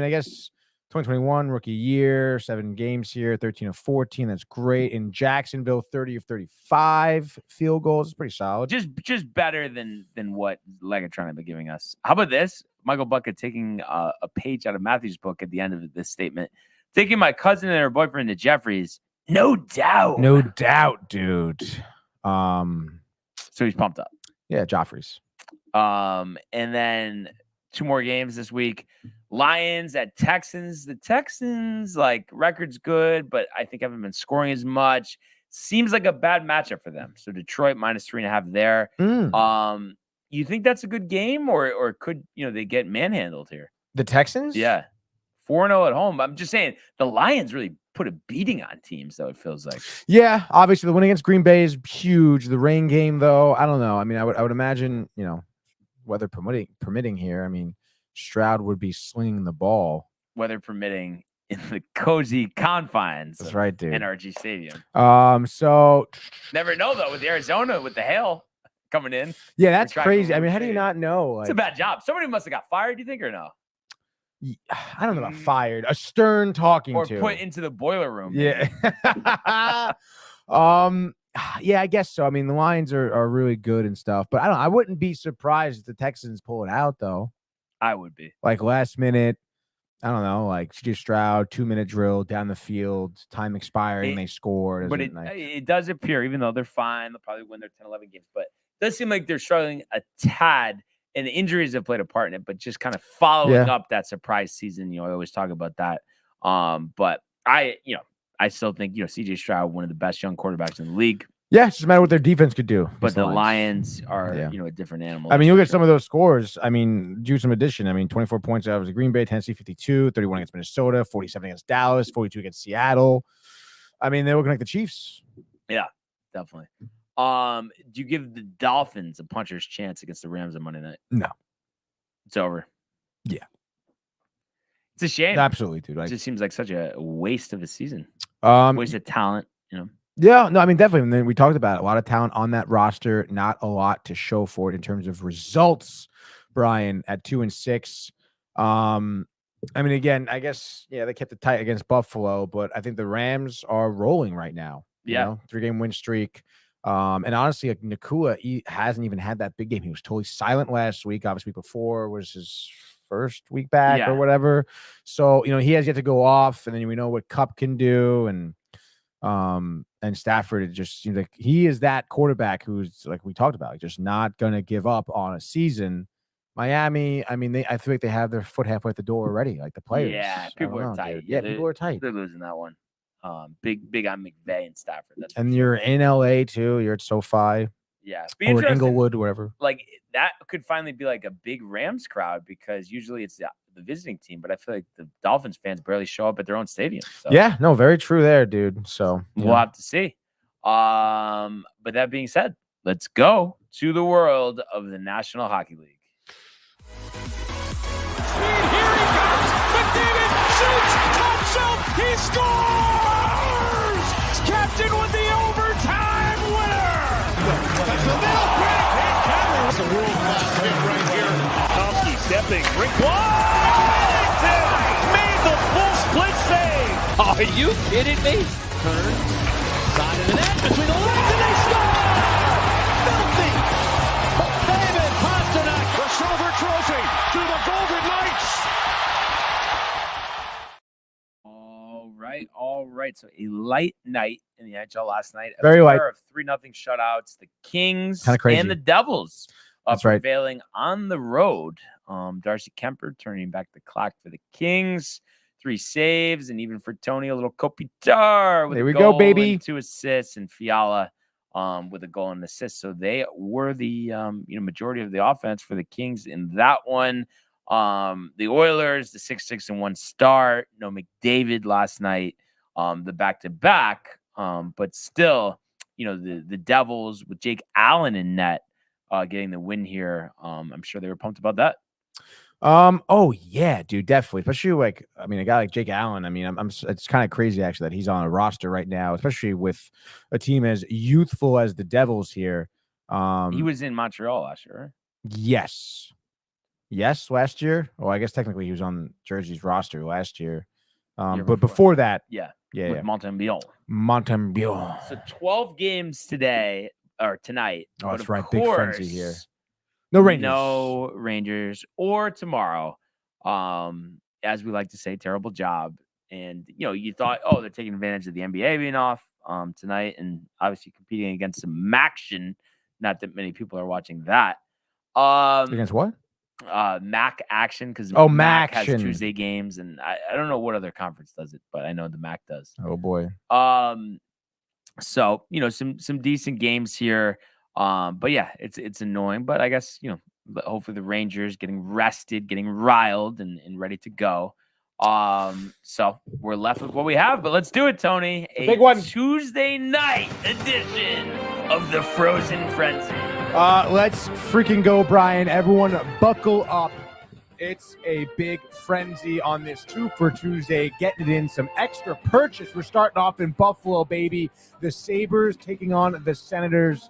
guess 2021 rookie year, 7 games here, 13 of 14. That's great. In Jacksonville, 30 of 35 field goals. It's pretty solid. Just better than what Legatron have been giving us. How about this? Michael Bucket taking a page out of Matthew's book at the end of this statement. Taking my cousin and her boyfriend to Jeffrey's. No doubt. No doubt, dude. So he's pumped up. Yeah, Joffrey's. And then 2 more games this week. Lions at Texans. The Texans, record's good, but I think haven't been scoring as much. Seems like a bad matchup for them. So Detroit -3.5 there. You think that's a good game, or could they get manhandled here? The Texans? Yeah. 4-0 at home. I'm just saying the Lions really put a beating on teams, though, it feels like. Yeah, obviously the win against Green Bay is huge. The rain game, though, I don't know. I would imagine, weather permitting here. Stroud would be slinging the ball. Weather permitting in the cozy confines. That's right, dude. NRG Stadium. So never know though with Arizona with the hail coming in. Yeah, that's crazy. How do you not know? It's a bad job. Somebody must have got fired. Do you think or no? I don't know about fired. A stern talking or to put into the boiler room. Yeah. Yeah, I guess so. The Lions are really good and stuff, but I wouldn't be surprised if the Texans pull it out though. I would be. Last minute, I don't know, CJ Stroud, 2-minute drill down the field, time expiring, they scored. But it does appear, even though they're fine, they'll probably win their 10-11 games, but it does seem like they're struggling a tad, and the injuries have played a part in it, but just kind of following up that surprise season. I always talk about that. But I still think, CJ Stroud, one of the best young quarterbacks in the league. Yeah, it's just a matter of what their defense could do. But the Lions are, a different animal. You look at some of those scores. Do some addition. 24 points out of Green Bay, Tennessee 52, 31 against Minnesota, 47 against Dallas, 42 against Seattle. They're looking like the Chiefs. Yeah, definitely. Do you give the Dolphins a puncher's chance against the Rams on Monday night? No. It's over. Yeah. It's a shame. Absolutely, dude. It Like, just seems like such a waste of a season. um, Waste of talent, you know. yeah, no, I mean, definitely. And then we talked about it. A lot of talent on that roster, not a lot to show for it in terms of results. Brian at 2-6. I mean, again, I guess they kept it tight against Buffalo, but I think the Rams are rolling right now. You know, 3-game win streak. And honestly, like Nakua, he hasn't even had that big game. He was totally silent last week. Obviously, before was his first week back or whatever. So, he has yet to go off, and then we know what Cup can do, and Stafford, it just seems like he is that quarterback who's, like we talked about, just not going to give up on a season. Miami, I mean, I feel like they have their foot halfway at the door already, like the players. Yeah, people are tight. Dude. Yeah, people are tight. They're losing that one. Big on McVay and Stafford. That's and you're in LA too. You're at SoFi. Yeah, or Inglewood, whatever. Like that could finally be like a big Rams crowd, because usually it's the visiting team, but I feel like the Dolphins fans barely show up at their own stadium. So. Yeah, no, very true there, dude. So we'll have to see. But that being said, let's go to the world of the National Hockey League. Here he comes. McDavid shoots. Top shelf. He scores. Captain with the overtime winner. That's the middle pick. It's a world-class hit right here. Tomsky stepping. Rink Washington made the full split save. Are you kidding me? Turn. Side of the net. Between the legs, and they score! Filthy. David Pasternak. The silver trophy to the Golden Knights. All right. So a light night in the NHL last night. Very light. Of 3-0 shutouts. The Kings crazy. and the Devils That's right. prevailing on the road. Darcy Kemper turning back the clock for the Kings. 3 saves, and even for Tony, a little Kopitar with there a we goal go, baby. and 2 assists, and Fiala with a goal and an assist. So they were the majority of the offense for the Kings in that one. The Oilers, the 6-6-1 start. No McDavid last night. The back-to-back. But still, the Devils with Jake Allen in net getting the win here. I'm sure they were pumped about that. Oh yeah, dude, definitely. Especially like, I mean, a guy like Jake Allen. I mean, it's kind of crazy actually that he's on a roster right now, especially with a team as youthful as the Devils here. He was in Montreal last year. Yes, last year. Oh, I guess technically he was on Jersey's roster last year. But before that, yeah. Montembeault. So 12 games tonight. Oh, that's right. Big frenzy here. No Rangers or tomorrow. As we like to say, terrible job. And you thought, they're taking advantage of the NBA being off tonight, and obviously competing against some action. Not that many people are watching that. Against what? MAC action, because MAC has Tuesday games, and I don't know what other conference does it, but I know the MAC does. Oh boy. So some decent games here. But yeah, it's annoying. But I guess hopefully the Rangers getting rested, getting riled, and ready to go. So we're left with what we have. But let's do it, Tony. A big one. Tuesday night edition of the Frozen Frenzy. Let's freaking go, Brian. Everyone buckle up. It's a big frenzy on this 2 for Tuesday, getting it in some extra purchase. We're starting off in Buffalo, baby. The Sabres taking on the Senators.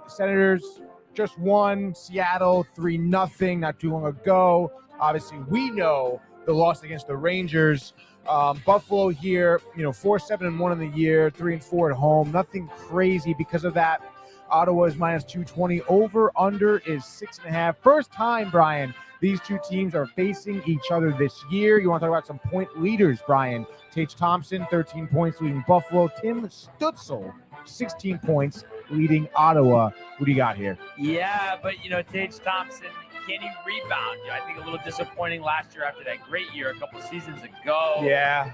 Senators just won Seattle 3-0 not too long ago. Obviously, we know the loss against the Rangers. Buffalo here, 4-7-1 in the year, 3-4 at home. Nothing crazy because of that. Ottawa is -220. Over under is 6.5. First time, Brian, these two teams are facing each other this year. You want to talk about some point leaders, Brian? Tage Thompson, 13 points, leading Buffalo. Tim Stützle, 16 points, leading Ottawa. Who do you got here? Yeah, but Tage Thompson, can he rebound? I think a little disappointing last year after that great year a couple seasons ago. Yeah.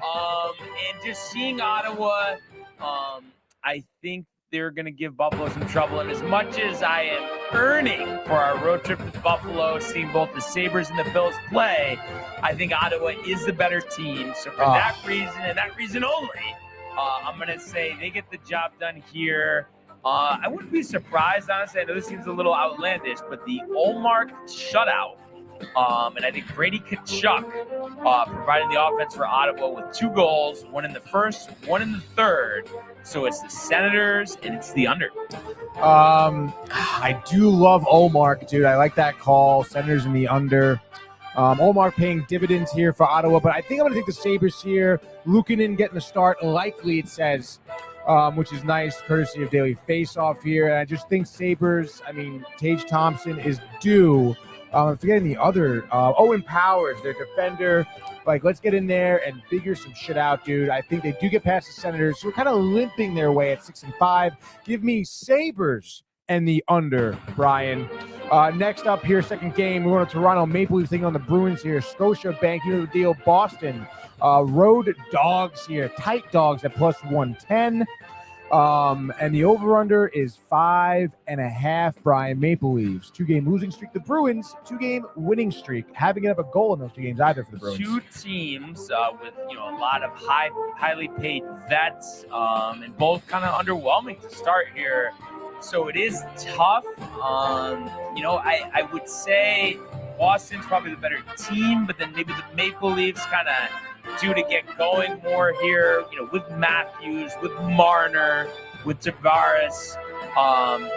And just seeing Ottawa, I think they're going to give Buffalo some trouble. And as much as I am earning for our road trip to Buffalo, seeing both the Sabres and the Bills play, I think Ottawa is the better team. So for that reason, and that reason only, I'm going to say they get the job done here. I wouldn't be surprised, honestly. I know this seems a little outlandish, but the Ullmark shutout And I think Brady Tkachuk provided the offense for Ottawa with 2 goals, one in the first, one in the third. So it's the Senators and it's the under. I do love Omar, dude. I like that call. Senators in the under. Omar paying dividends here for Ottawa, but I think I'm going to take the Sabres here. Luukkonen getting the start, likely it says, which is nice, courtesy of Daily Faceoff here. And I just think Sabres, Tage Thompson is due. I'm forgetting the other. Owen Powers, their defender. Let's get in there and figure some shit out, dude. I think they do get past the Senators, so we're kind of limping their way at 6-5. Give me Sabres and the under, Brian. Next up here, second game, we're going to Toronto Maple Leafs taking on the Bruins here. Scotiabank, you know the deal. Boston, road dogs here, tight dogs at plus 110. And the over-under is 5.5, Brian. Maple Leafs, 2-game losing streak. The Bruins, 2-game winning streak. Haven't given up a goal in those 2 games either for the Bruins. 2 teams with a lot of highly paid vets, and both kind of underwhelming to start here. So it is tough. I would say Boston's probably the better team, but then maybe the Maple Leafs kind of due to get going more here, with Matthews, with Marner, with Tavares.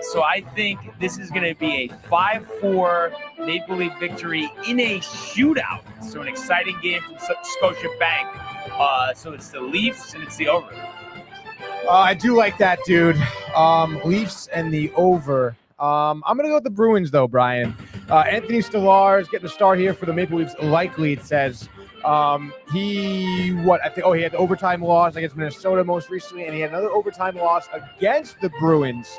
So I think this is going to be a 5-4 Maple Leaf victory in a shootout. So an exciting game from Scotiabank. So it's the Leafs and it's the over. I do like that, dude. Leafs and the over. I'm going to go with the Bruins, though, Brian. Anthony Stolarz getting the start here for the Maple Leafs. Likely, it says. He had the overtime loss against Minnesota most recently, and he had another overtime loss against the Bruins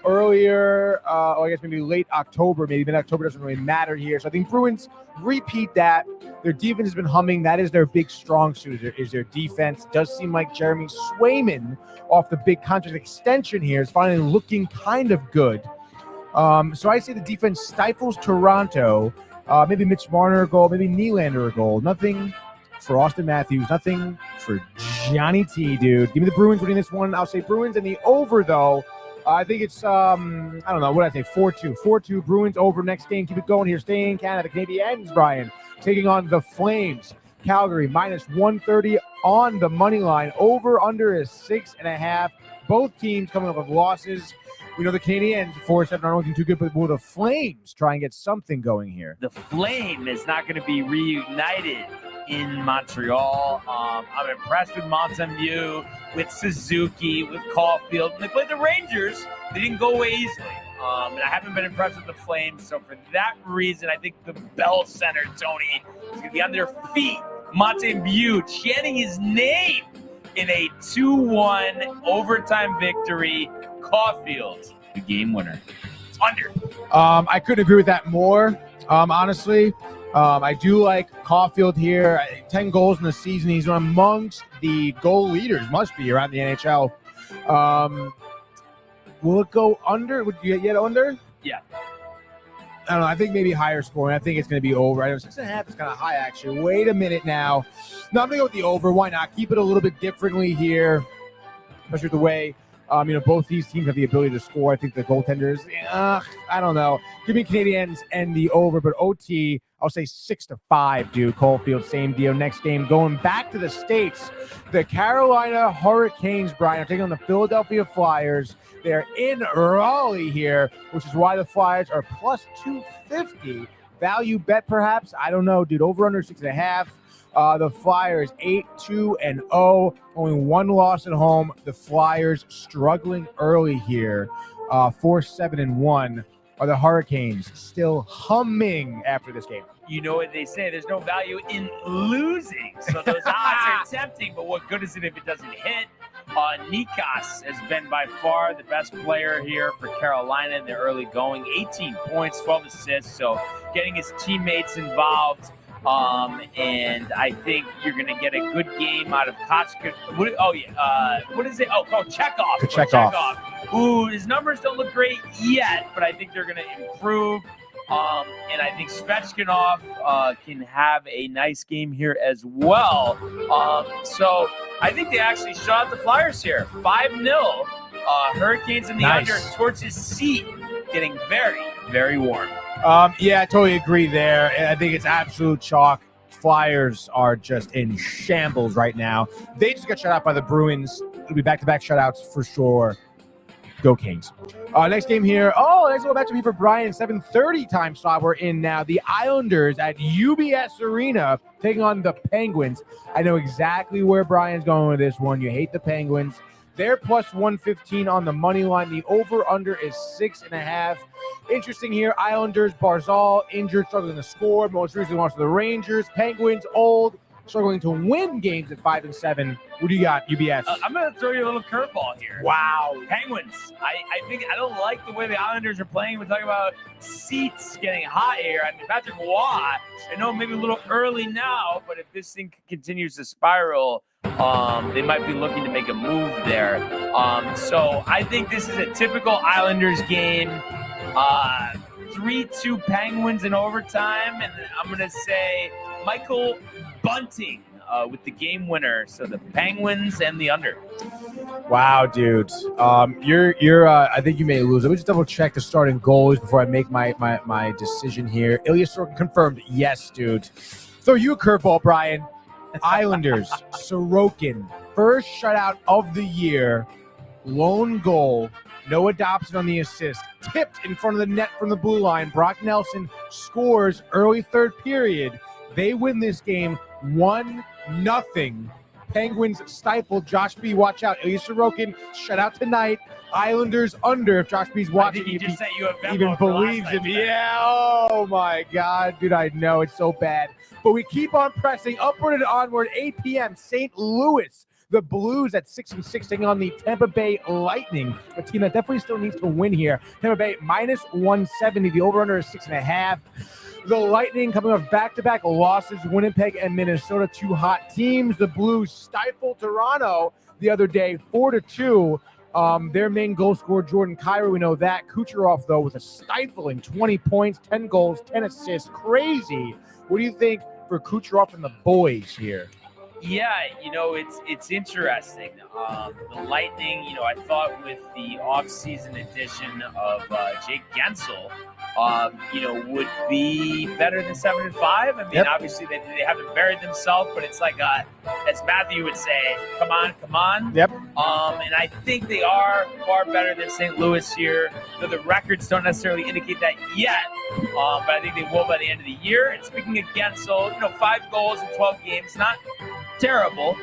earlier, I guess maybe late October, maybe mid-October, doesn't really matter here. So I think Bruins repeat that. Their defense has been humming. That is their big strong suit, is their defense. Does seem like Jeremy Swayman, off the big contract extension here, is finally looking kind of good. So I say the defense stifles Toronto. Maybe Mitch Marner a goal, maybe Nylander a goal. Nothing for Austin Matthews, nothing for Johnny T, dude. Give me the Bruins winning this one. I'll say Bruins and the over, though. I think it's, 4-2. 4-2 Bruins over next game. Keep it going here. Staying in Canada. The Canadiens, Brian, taking on the Flames. Calgary, minus 130 on the money line. Over, under is 6.5. Both teams coming up with losses. We know the Canadiens, 4-7, aren't looking too good, but will the Flames try and get something going here? The Flame is not going to be reunited in Montreal. I'm impressed with Montembeault, with Suzuki, with Caulfield. When they played the Rangers, they didn't go away easily. And I haven't been impressed with the Flames. So for that reason, I think the Bell Center, Tony, is going to be on their feet. Montembeault chanting his name in a 2-1 overtime victory. Caulfield, the game winner. It's under. I couldn't agree with that more, honestly. I do like Caulfield here. 10 goals in the season. He's amongst the goal leaders, must be, around the NHL. Will it go under? Would you get under? Yeah. I don't know. I think maybe higher scoring. I think it's going to be over. I know 6.5 is kind of high, actually. Wait a minute now. No, I'm going to go with the over. Why not? Keep it a little bit differently here, especially with the way both these teams have the ability to score. I think the goaltenders, I don't know. Give me Canadiens and the over, but OT, I'll say 6-5, dude. Caulfield, same deal. Next game, going back to the States. The Carolina Hurricanes, Brian, are taking on the Philadelphia Flyers. They're in Raleigh here, which is why the Flyers are plus 250. Value bet, perhaps? I don't know, dude. Over under 6.5. The Flyers 8-2-0, only 1 loss at home. The Flyers struggling early here, 4-7-1. Are the Hurricanes still humming after this game? You know what they say, there's no value in losing. So those odds are tempting, but what good is it if it doesn't hit? Nikas has been by far the best player here for Carolina in the early going. 18 points, 12 assists, so getting his teammates involved. And I think you're going to get a good game out of Kochka. What is it? Chekhov. Chekhov. Ooh, his numbers don't look great yet, but I think they're going to improve. And I think Svechnikov can have a nice game here as well. So I think they actually shot out the Flyers here. 5-0. Hurricanes in the under towards his seat, getting very, very warm. Yeah, I totally agree there. And I think it's absolute chalk. Flyers are just in shambles right now. They just got shut out by the Bruins. It'll be back-to-back shutouts for sure. Go Kings. Next game here. Oh, next little matchup here for Brian. 7:30 time slot. We're in now. The Islanders at UBS Arena taking on the Penguins. I know exactly where Brian's going with this one. You hate the Penguins. They're plus 115 on the money line. The over-under is 6.5. Interesting here. Islanders, Barzal, injured, struggling to score. Most recently lost to the Rangers. Penguins, old, struggling to win games at 5 and 7. What do you got, UBS? I'm going to throw you a little curveball here. Wow. Penguins. I think I don't like the way the Islanders are playing. We're talking about seats getting hot here. I mean, Patrick Waugh, I know maybe a little early now, but if this thing continues to spiral, they might be looking to make a move there. So I think this is a typical Islanders game. 3-2 Penguins in overtime, and I'm going to say Michael Bunting with the game winner. So the Penguins and the under. Wow, dude. You're I think you may lose. Let me just double check the starting goalies before I make my decision here. Ilya Sorokin confirmed. Yes, dude. Throw you a curveball, Brian. Islanders, Sorokin, first shutout of the year, lone goal, Noah Dobson on the assist, tipped in front of the net from the blue line. Brock Nelson scores early third period. They win this game 1-0. Penguins stifled. Josh B, watch out. Ilya Sorokin shut out tonight. Islanders under. If Josh B's watching, he just sent you a Venmo even believes him. Yeah. Oh my God, dude. I know it's so bad, but we keep on pressing upward and onward. 8 p.m. St. Louis. The Blues at 6-6 taking on the Tampa Bay Lightning, a team that definitely still needs to win here. Tampa Bay minus 170. The over/under is 6.5. The Lightning coming off back-to-back losses. Winnipeg and Minnesota, two hot teams. The Blues stifled Toronto the other day, 4-2. Their main goal scorer, Jordan Kyrou, we know that. Kucherov, though, with a stifling 20 points, 10 goals, 10 assists. Crazy. What do you think for Kucherov and the boys here? Yeah, it's interesting. The Lightning, I thought with the offseason addition of Jake Gensel, would be better than 7-5. I mean, Yep. Obviously they haven't buried themselves, but it's like, as Matthew would say, come on. Yep. And I think they are far better than St. Louis here. Though the records don't necessarily indicate that yet, but I think they will by the end of the year. And speaking of Gensel, 5 goals in 12 games, not terrible.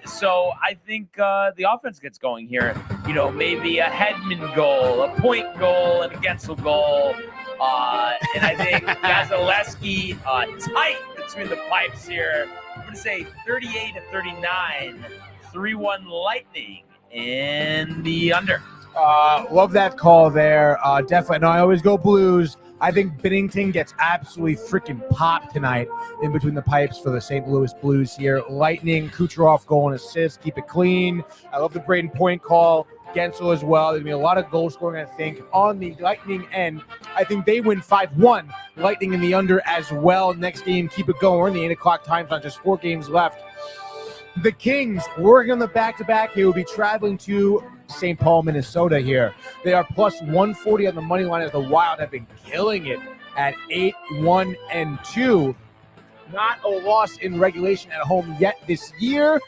So I think the offense gets going here. Maybe a Hedman goal, a point goal, and a Gensel goal. And I think Vasilevsky tight between the pipes here. I'm going to say 38-39, 3-1 Lightning and the under. Love that call there. Definitely. No, I always go Blues. I think Binnington gets absolutely freaking popped tonight in between the pipes for the St. Louis Blues here. Lightning, Kucherov goal and assist, keep it clean. I love the Braden Point call. Gensel as well. There's going to be a lot of goal scoring, I think, on the Lightning end. I think they win 5-1. Lightning in the under as well. Next game, keep it going. We're in the 8 o'clock time slot, just 4 games left. The Kings working on the back-to-back. They will be traveling to St. Paul, Minnesota here. They are plus 140 on the money line as the Wild have been killing it at 8-1-2. Not a loss in regulation at home yet this year.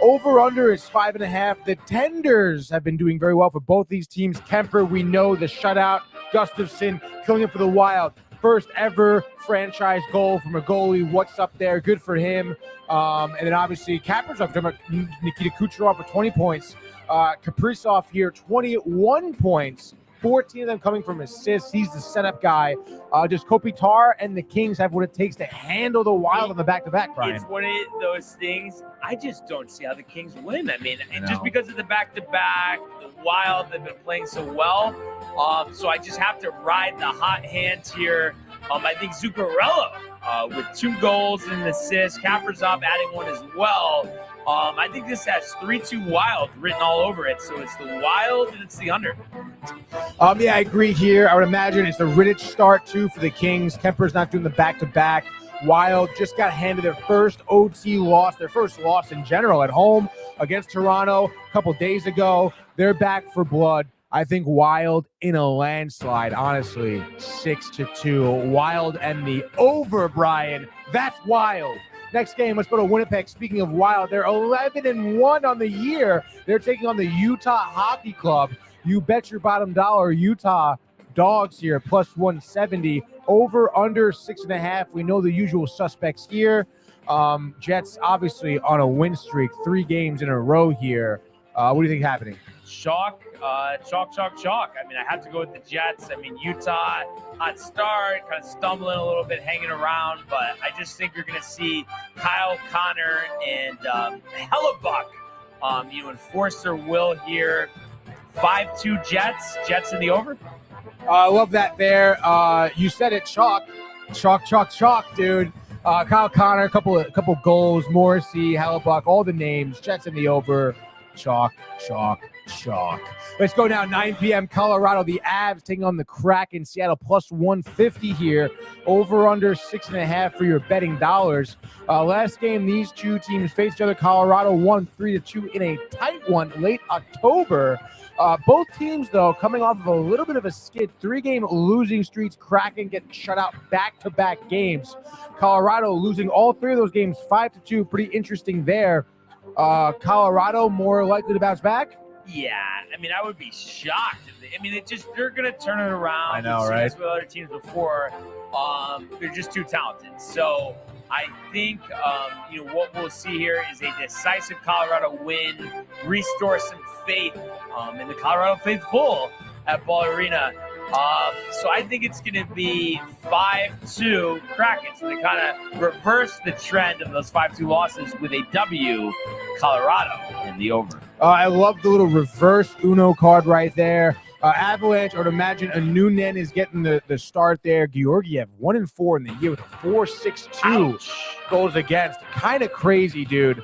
Over-under is 5.5. The Tenders have been doing very well for both these teams. Kemper, we know the shutout. Gustafsson killing it for the Wild. First ever franchise goal from a goalie. What's up there? Good for him. And then obviously Kaprizov, Nikita Kucherov with 20 points. Kaprizov here, 21 points. 14 of them coming from assists. He's the setup guy. Does Kopitar and the Kings have what it takes to handle the Wild on the back-to-back, Brian? It's one of those things. I just don't see how the Kings win. I mean, just because of the back-to-back, the Wild have been playing so well. So I just have to ride the hot hand here. I think Zuccarello with 2 goals and an assist. Kaprizov adding 1 as well. I think this has 3-2 Wild written all over it. So it's the Wild and it's the under. Yeah, I agree here. I would imagine it's the Rittich start, too, for the Kings. Kemper's not doing the back-to-back. Wild just got handed their first OT loss, their first loss in general at home against Toronto a couple days ago. They're back for blood. I think Wild in a landslide, honestly, 6-2. Wild and the over, Brian. That's Wild. Next game, let's go to Winnipeg. Speaking of Wild, they're 11-1 on the year. They're taking on the Utah Hockey Club. You bet your bottom dollar, Utah dogs here, plus 170. Over, under 6.5. We know the usual suspects here. Jets obviously on a win streak, 3 games in a row here. What do you think is happening? Chalk. I mean, I have to go with the Jets. I mean, Utah, hot start, kind of stumbling a little bit, hanging around, but I just think you're going to see Kyle Connor and Hellebuck, enforce their will here. 5-2 Jets in the over. I love that there. You said it, chalk, dude. Kyle Connor, a couple goals, Morrissey, Hellebuck, all the names. Jets in the over. Chalk. Let's go now. 9 p.m. Colorado. The Avs taking on the Kraken. Seattle plus 150 here. Over under 6.5 for your betting dollars. Last game, these two teams faced each other. Colorado won 3-2 in a tight one late October. Both teams, though, coming off of a little bit of a skid. 3-game losing streaks. Kraken getting shut out back-to-back games. Colorado losing all 3 of those games 5-2. Pretty interesting there. Colorado more likely to bounce back? Yeah, I mean, I would be shocked. They're going to turn it around. I know, We've seen right? this with other teams before. They're just too talented. So I think, what we'll see here is a decisive Colorado win, restore some faith in the Colorado faithful at Ball Arena. So I think it's going to be 5-2 Kraken. So they kind of reverse the trend of those 5-2 losses with a W, Colorado in the over. I love the little reverse Uno card right there. Avalanche, I would imagine Anunen is getting the start there. Georgiev, 1-4 in the year with a 4.62 goals against. Kind of crazy, dude.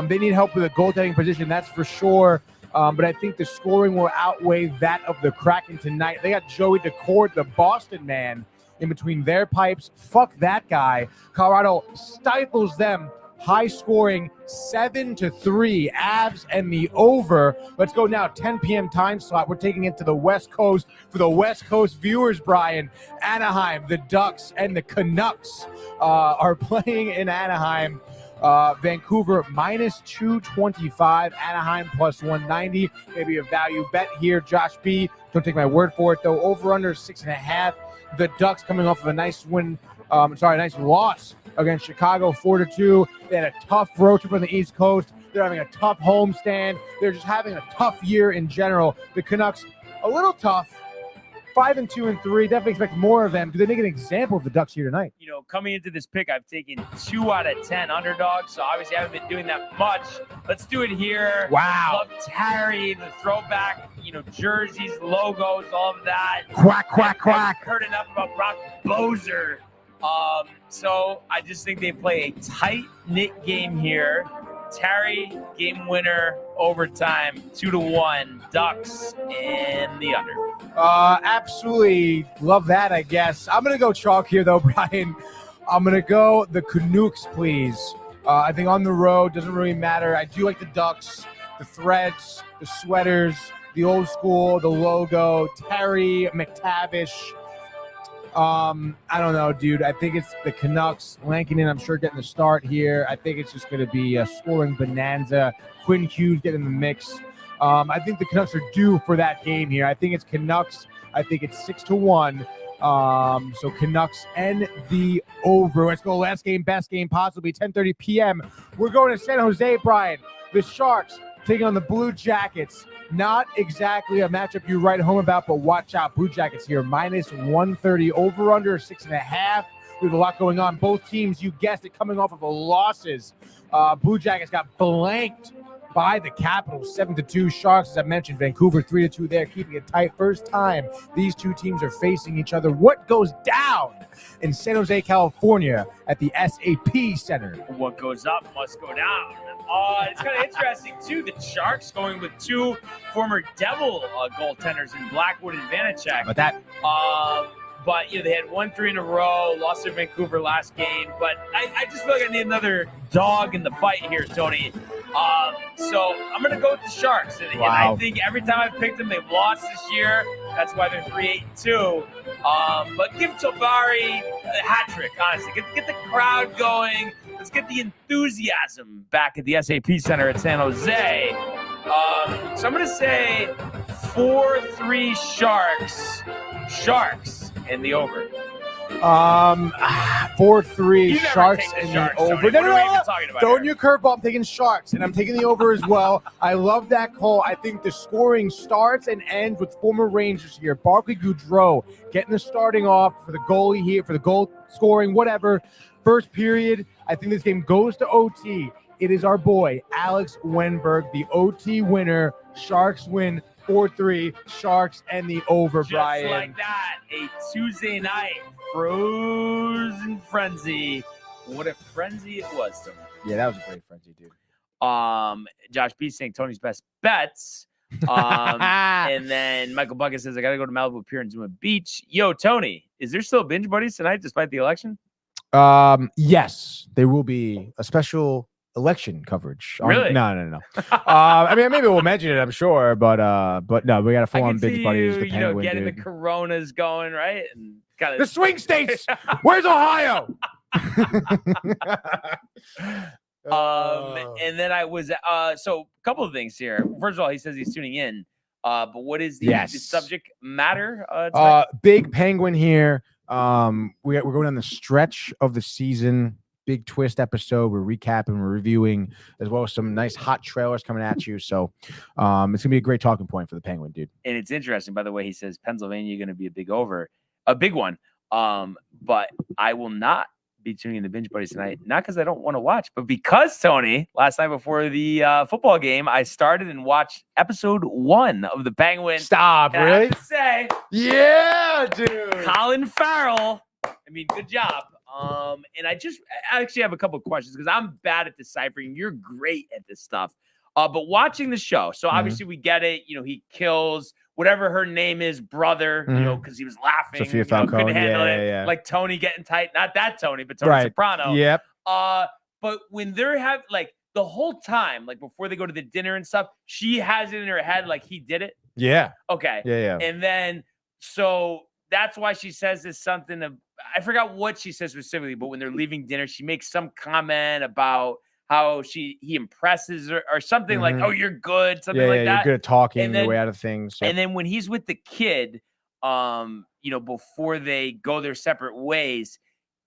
They need help with the goaltending position, that's for sure. But I think the scoring will outweigh that of the Kraken tonight. They got Joey Decord, the Boston man, in between their pipes. Fuck that guy. Colorado stifles them. High scoring, 7-3. Avs and the over. Let's go now. 10 p.m. time slot. We're taking it to the West Coast for the West Coast viewers, Brian. Anaheim, the Ducks, and the Canucks are playing in Anaheim. Vancouver minus 225, Anaheim plus 190. Maybe a value bet here. Josh B. Don't take my word for it though. Over under 6.5. The Ducks coming off of a nice win. Nice loss against Chicago, 4-2. They had a tough road trip on the East Coast. They're having a tough homestand. They're just having a tough year in general. The Canucks, a little tough. 5-2-3. Definitely expect more of them. Do they make an example of the Ducks here tonight? Coming into this pick, I've taken 2 out of 10 underdogs, so obviously I haven't been doing that much. Let's do it here. Wow. Love Terry, the throwback, jerseys, logos, all of that. Quack. I've heard enough about Brock Bozer. So I just think they play a tight-knit game here. Terry, game winner, overtime, 2-1, Ducks in the under. Absolutely love that, I guess. I'm going to go chalk here, though, Brian. I'm going to go the Canucks, please. I think on the road doesn't really matter. I do like the Ducks, the threads, the sweaters, the old school, the logo, Terry, McTavish. I don't know, dude. I think it's the Canucks. Lankinen, I'm sure, getting the start here. I think it's just going to be a scoring bonanza. Quinn Hughes getting in the mix. I think the Canucks are due for that game here. I think it's Canucks. I think it's 6-1. So Canucks and the over. Let's go last game, best game possibly, 10:30 p.m. We're going to San Jose, Brian. The Sharks taking on the Blue Jackets. Not exactly a matchup you write home about, but watch out. Blue Jackets here, minus 130, over under 6.5. We have a lot going on. Both teams, you guessed it, coming off of losses. Blue Jackets got blanked by the Capitals, 7-2. Sharks, as I mentioned, Vancouver 3-2 there, keeping it tight. First time these two teams are facing each other. What goes down in San Jose, California at the SAP Center? What goes up must go down. It's kind of interesting, too. The Sharks going with 2 former Devil goaltenders in Blackwood and Vanacek. But that... But, they had 1-3 in a row, lost to Vancouver last game. But I just feel like I need another dog in the fight here, Tony. So I'm gonna go with the Sharks, and I think every time I've picked them, they've lost this year. That's why they're 3-8-2. But give Tabari a hat trick, honestly. Get the crowd going. Let's get the enthusiasm back at the SAP Center at San Jose. So I'm gonna say 4-3 Sharks in the over. 4-3 Sharks in the over. No. Throwing your curveball. I'm taking Sharks, and I'm taking the over as well. I love that call. I think the scoring starts and ends with former Rangers here. Barclay Goodrow getting the starting off for the goalie here, for the goal scoring, whatever. First period, I think this game goes to OT. It is our boy, Alex Wenberg, the OT winner. Sharks win 4-3. Sharks and the over, Just Brian. like that, a Tuesday night frozen frenzy. What a frenzy it was to me. Yeah, that was a great frenzy, dude. Josh B saying Tony's best bets. And then Michael Bucket says, I got to go to Malibu Pier and Zuma Beach. Yo, Tony, is there still binge buddies tonight despite the election? Yes, there will be a special election coverage. Really? No. I mean, maybe we'll mention it, I'm sure, but no, we got to full on binge buddies. The Penguin, getting dude. the Coronas going, right? And The swing states. Where's Ohio? And then I was so a couple of things here. First of all, he says he's tuning in. But what is the subject matter? Big Penguin here. We're going on the stretch of the season. Big twist episode. We're recapping, we're reviewing, as well as some nice hot trailers coming at you. So it's gonna be a great talking point for the Penguin, dude. And it's interesting, by the way, he says Pennsylvania going to be a big one. But I will not be tuning in to Binge Buddies tonight, not because I don't want to watch, but because, Tony, last night before the football game, I started and watched episode 1 of the Penguin. Stop, and really? I have to say, yeah, dude. Colin Farrell. I mean, good job. And I actually have a couple of questions because I'm bad at deciphering. You're great at this stuff. But watching the show, so obviously we get it. You know, he kills whatever her name is, brother. You know, because he was laughing. Sophia Falcone. Couldn't handle it. Yeah. Like Tony getting tight. Not that Tony, but Tony Soprano. Yep. But when they're the whole time, like before they go to the dinner and stuff, she has it in her head like he did it. Yeah. Okay. Yeah. And then so that's why she says this something of, I forgot what she says specifically, but when they're leaving dinner, she makes some comment about how he impresses her or something like, "Oh, you're good," something like that. You're good at talking your way out of things. And then when he's with the kid, before they go their separate ways,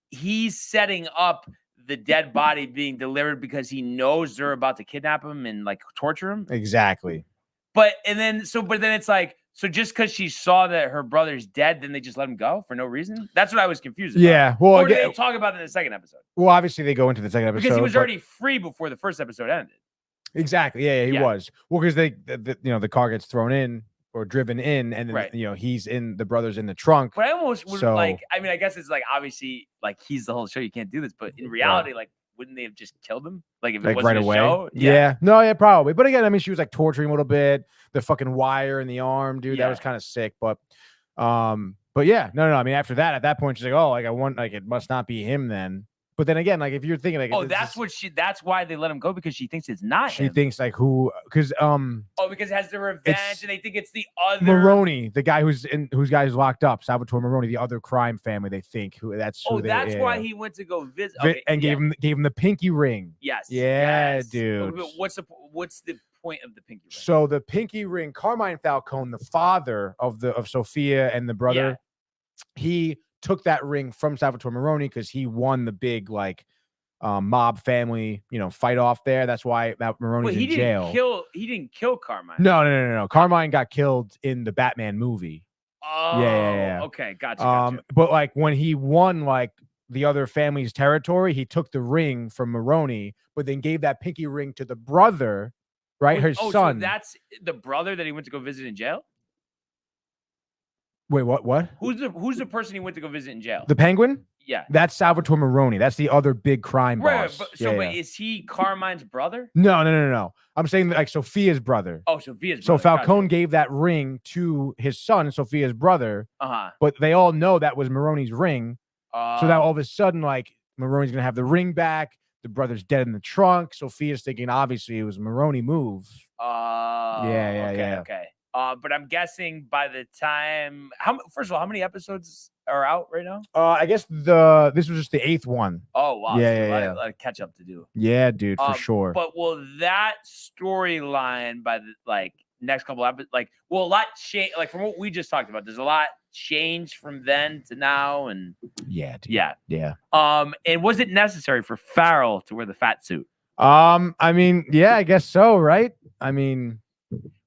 he's setting up the dead body being delivered because he knows they're about to kidnap him and like torture him. Exactly. But then it's like, so just because she saw that her brother's dead, then they just let him go for no reason? That's what I was confused about. Yeah. Well, or did they talk about it in the second episode? Well, obviously they go into the second episode. Because he was already free before the first episode ended. Exactly. Yeah, he was. Well, because the car gets thrown in or driven in, and then, he's the brother's in the trunk. But I almost would I guess it's like, obviously, like he's the whole show. You can't do this. But in reality, like, wouldn't they have just killed him? Like if it wasn't right a away? show? Yeah. No, probably. But again, I mean, she was like torturing him a little bit. The fucking wire in the arm, dude. That was kind of sick. But yeah, no. I mean, after that, at that point, she's like, oh, like it must not be him then. But then again, like if you're thinking like, that's why they let him go, because she thinks it's not him. She thinks like because because it has the revenge and they think it's the other Maroney, the guy who's locked up, Salvatore Maroney, the other crime family. They think that's why he went to go visit and gave him the pinky ring. Yes. Yeah, yes. dude. What's the point of the pinky ring? So the pinky ring, Carmine Falcone, the father of Sophia and the brother, he took that ring from Salvatore Maroney because he won the big mob family fight off there. That's why Maroney's in jail. He didn't kill Carmine. No. Carmine got killed in the Batman movie. Oh, yeah. Okay, gotcha. But when he won the other family's territory, he took the ring from Maroney, but then gave that pinky ring to the brother, right? Her son. So that's the brother that he went to go visit in jail? Wait, what? Who's the person he went to go visit in jail? The Penguin? Yeah. That's Salvatore Maroney. That's the other big crime boss. But is he Carmine's brother? No. I'm saying like Sophia's brother. Oh, Sophia's brother. So Falcone gotcha. gave that ring to his son, Sophia's brother. But they all know that was Maroney's ring. So now all of a sudden, Maroney's going to have the ring back. the brother's dead in the trunk. Sophia's thinking obviously it was a Maroney move. Okay. But I'm guessing by the time, first of all, how many episodes are out right now? I guess this was just the 8th one. Oh wow, Yeah, so yeah, a lot of catch up to do. Yeah, dude, for sure. But will that storyline by the next couple episodes, will a lot change? Like from what we just talked about, does a lot change from then to now? And yeah, dude. Yeah. And was it necessary for Farrell to wear the fat suit? I mean, yeah, I guess so, right? I mean,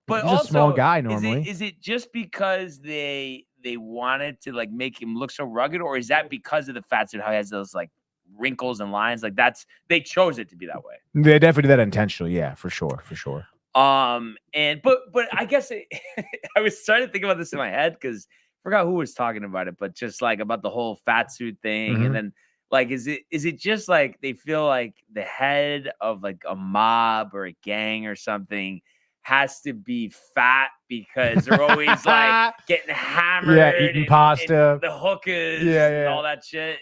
but he's also, a small guy normally. Is it just because they wanted to make him look so rugged, or is that because of the fat suit, how he has those wrinkles and lines? They chose it to be that way. They definitely did that intentionally, yeah, for sure. And but I guess I was starting to think about this in my head because I forgot who was talking about it, but just about the whole fat suit thing, and then is it just they feel like the head of a mob or a gang or something has to be fat because they're always getting hammered, eating pasta, the hookers, and all that shit.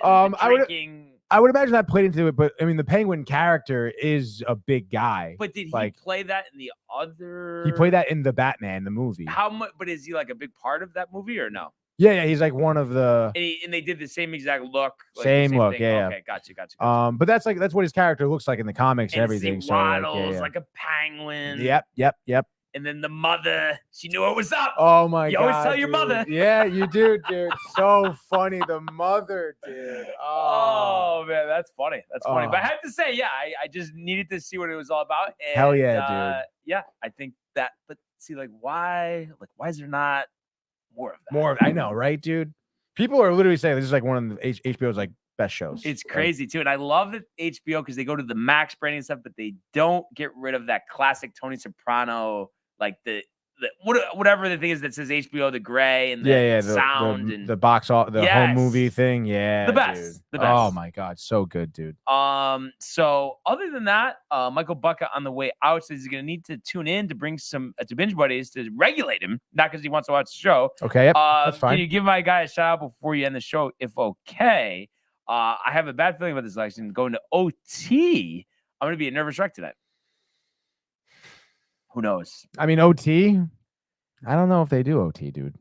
I would imagine that played into it, but I mean, the Penguin character is a big guy. But did he play that in the other? He played that in the Batman, the movie. How much? But is he a big part of that movie or no? Yeah, he's one of the. And they did the same exact look. Same look, thing. Yeah. Okay, gotcha. But that's what his character looks like in the comics and everything. So waddles like a penguin. Yep. And then the mother, she knew what was up. Oh my god! You always tell your mother. Yeah, you do, dude. So funny, the mother, dude. Oh man, that's funny. That's funny. But I have to say, I just needed to see what it was all about. And, hell yeah, dude. Yeah, I think that. But see, why is there not more of that? More of, I know, right, dude? People are literally saying this is one of the HBO's best shows. It's crazy too, and I love that HBO because they go to the Max branding stuff, but they don't get rid of that classic Tony Soprano, whatever the thing is that says HBO, the gray and the sound and the box off the home movie thing. Yeah, the best. Dude. The best. Oh my god, so good, dude. So other than that, Michael Bucca on the way out says he's gonna need to tune in to bring some to Binge Buddies to regulate him, not because he wants to watch the show. Okay, yep, that's fine. Can you give my guy a shout out before you end the show, if okay? I have a bad feeling about this election. Going to OT, I'm gonna be a nervous wreck tonight. Who knows? I mean, OT. I don't know if they do OT, dude.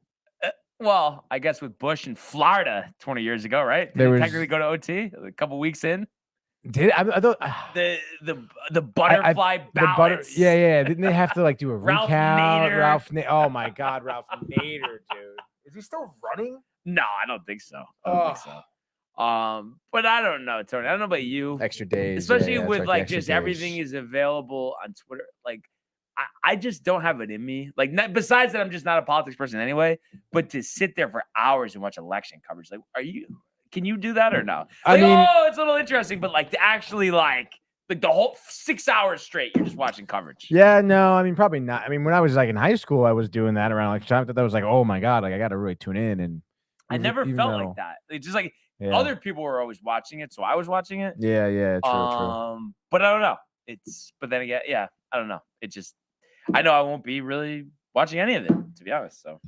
Well, I guess with Bush in Florida 20 years ago, right? Did they technically go to OT a couple weeks in? Did I thought the butterfly ballots? Yeah. Didn't they have to do a Ralph recount? Nader. Oh my God, Ralph Nader, dude. Is he still running? No, I don't think so. But I don't know, Tony. I don't know about you. Extra days, especially with just everything is available on Twitter. I just don't have it in me. Besides that, I'm just not a politics person anyway. But to sit there for hours and watch election coverage, can you do that or no? I mean, it's a little interesting, but to actually the whole 6 hours straight, you're just watching coverage. Yeah, no, I mean, probably not. I mean, when I was in high school, I was doing that around time. That was oh my god, I got to really tune in. And I never felt like that. It's just other people were always watching it, so I was watching it. Yeah, true. But I don't know. But then again, I don't know. I know I won't be really watching any of it, to be honest. So,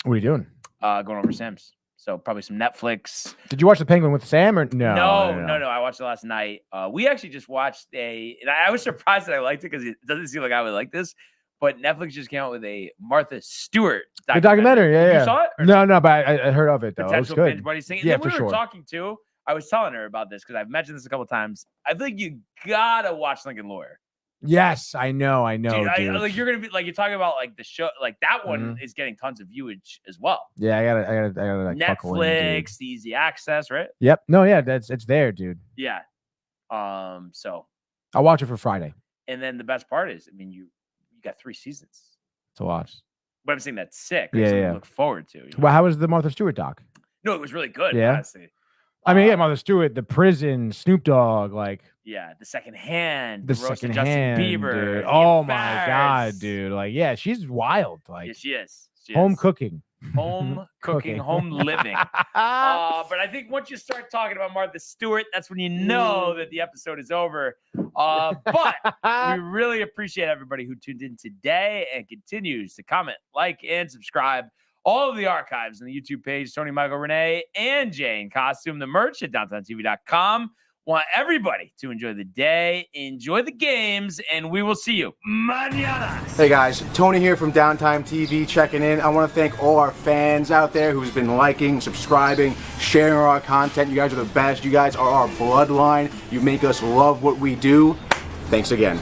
what are you doing? Going over Sam's. So probably some Netflix. Did you watch The Penguin with Sam or no? No. I watched it last night. We actually just watched and I was surprised that I liked it because it doesn't seem like I would like this. But Netflix just came out with a Martha Stewart documentary. The documentary, yeah. You saw it? No, but I heard of it though. Potential it was good. Binge Buddies thing. And yeah, then we were talking too. I was telling her about this because I've mentioned this a couple times. I think you gotta watch Lincoln Lawyer. Yes, I know, dude. You're gonna be you're talking about the show, that one is getting tons of viewage as well. Yeah, I gotta Netflix, easy access, right? Yep. No, yeah, it's there, dude. Yeah. So I'll watch it for Friday. And then the best part is, I mean, you got 3 seasons to watch. But I'm saying that's sick. Yeah. Look forward to. Well, how was the Martha Stewart doc? No, it was really good. Yeah. Honestly. I mean, Martha Stewart, the prison, Snoop Dogg, yeah, the second hand, the roast second of Justin hand, Bieber. Dude. Oh my god, dude! She's wild. Yeah, she is. Home cooking, home living. But I think once you start talking about Martha Stewart, that's when you know that the episode is over. But we really appreciate everybody who tuned in today and continues to comment, and subscribe. All of the archives on the YouTube page, Tony, Michael, Renee, and Jay in costume, the merch at downtowntv.com. Want everybody to enjoy the day, enjoy the games, and we will see you mañana. Hey guys, Tony here from Downtime TV checking in. I want to thank all our fans out there who's been liking, subscribing, sharing our content. You guys are the best. You guys are our bloodline. You make us love what we do. Thanks again.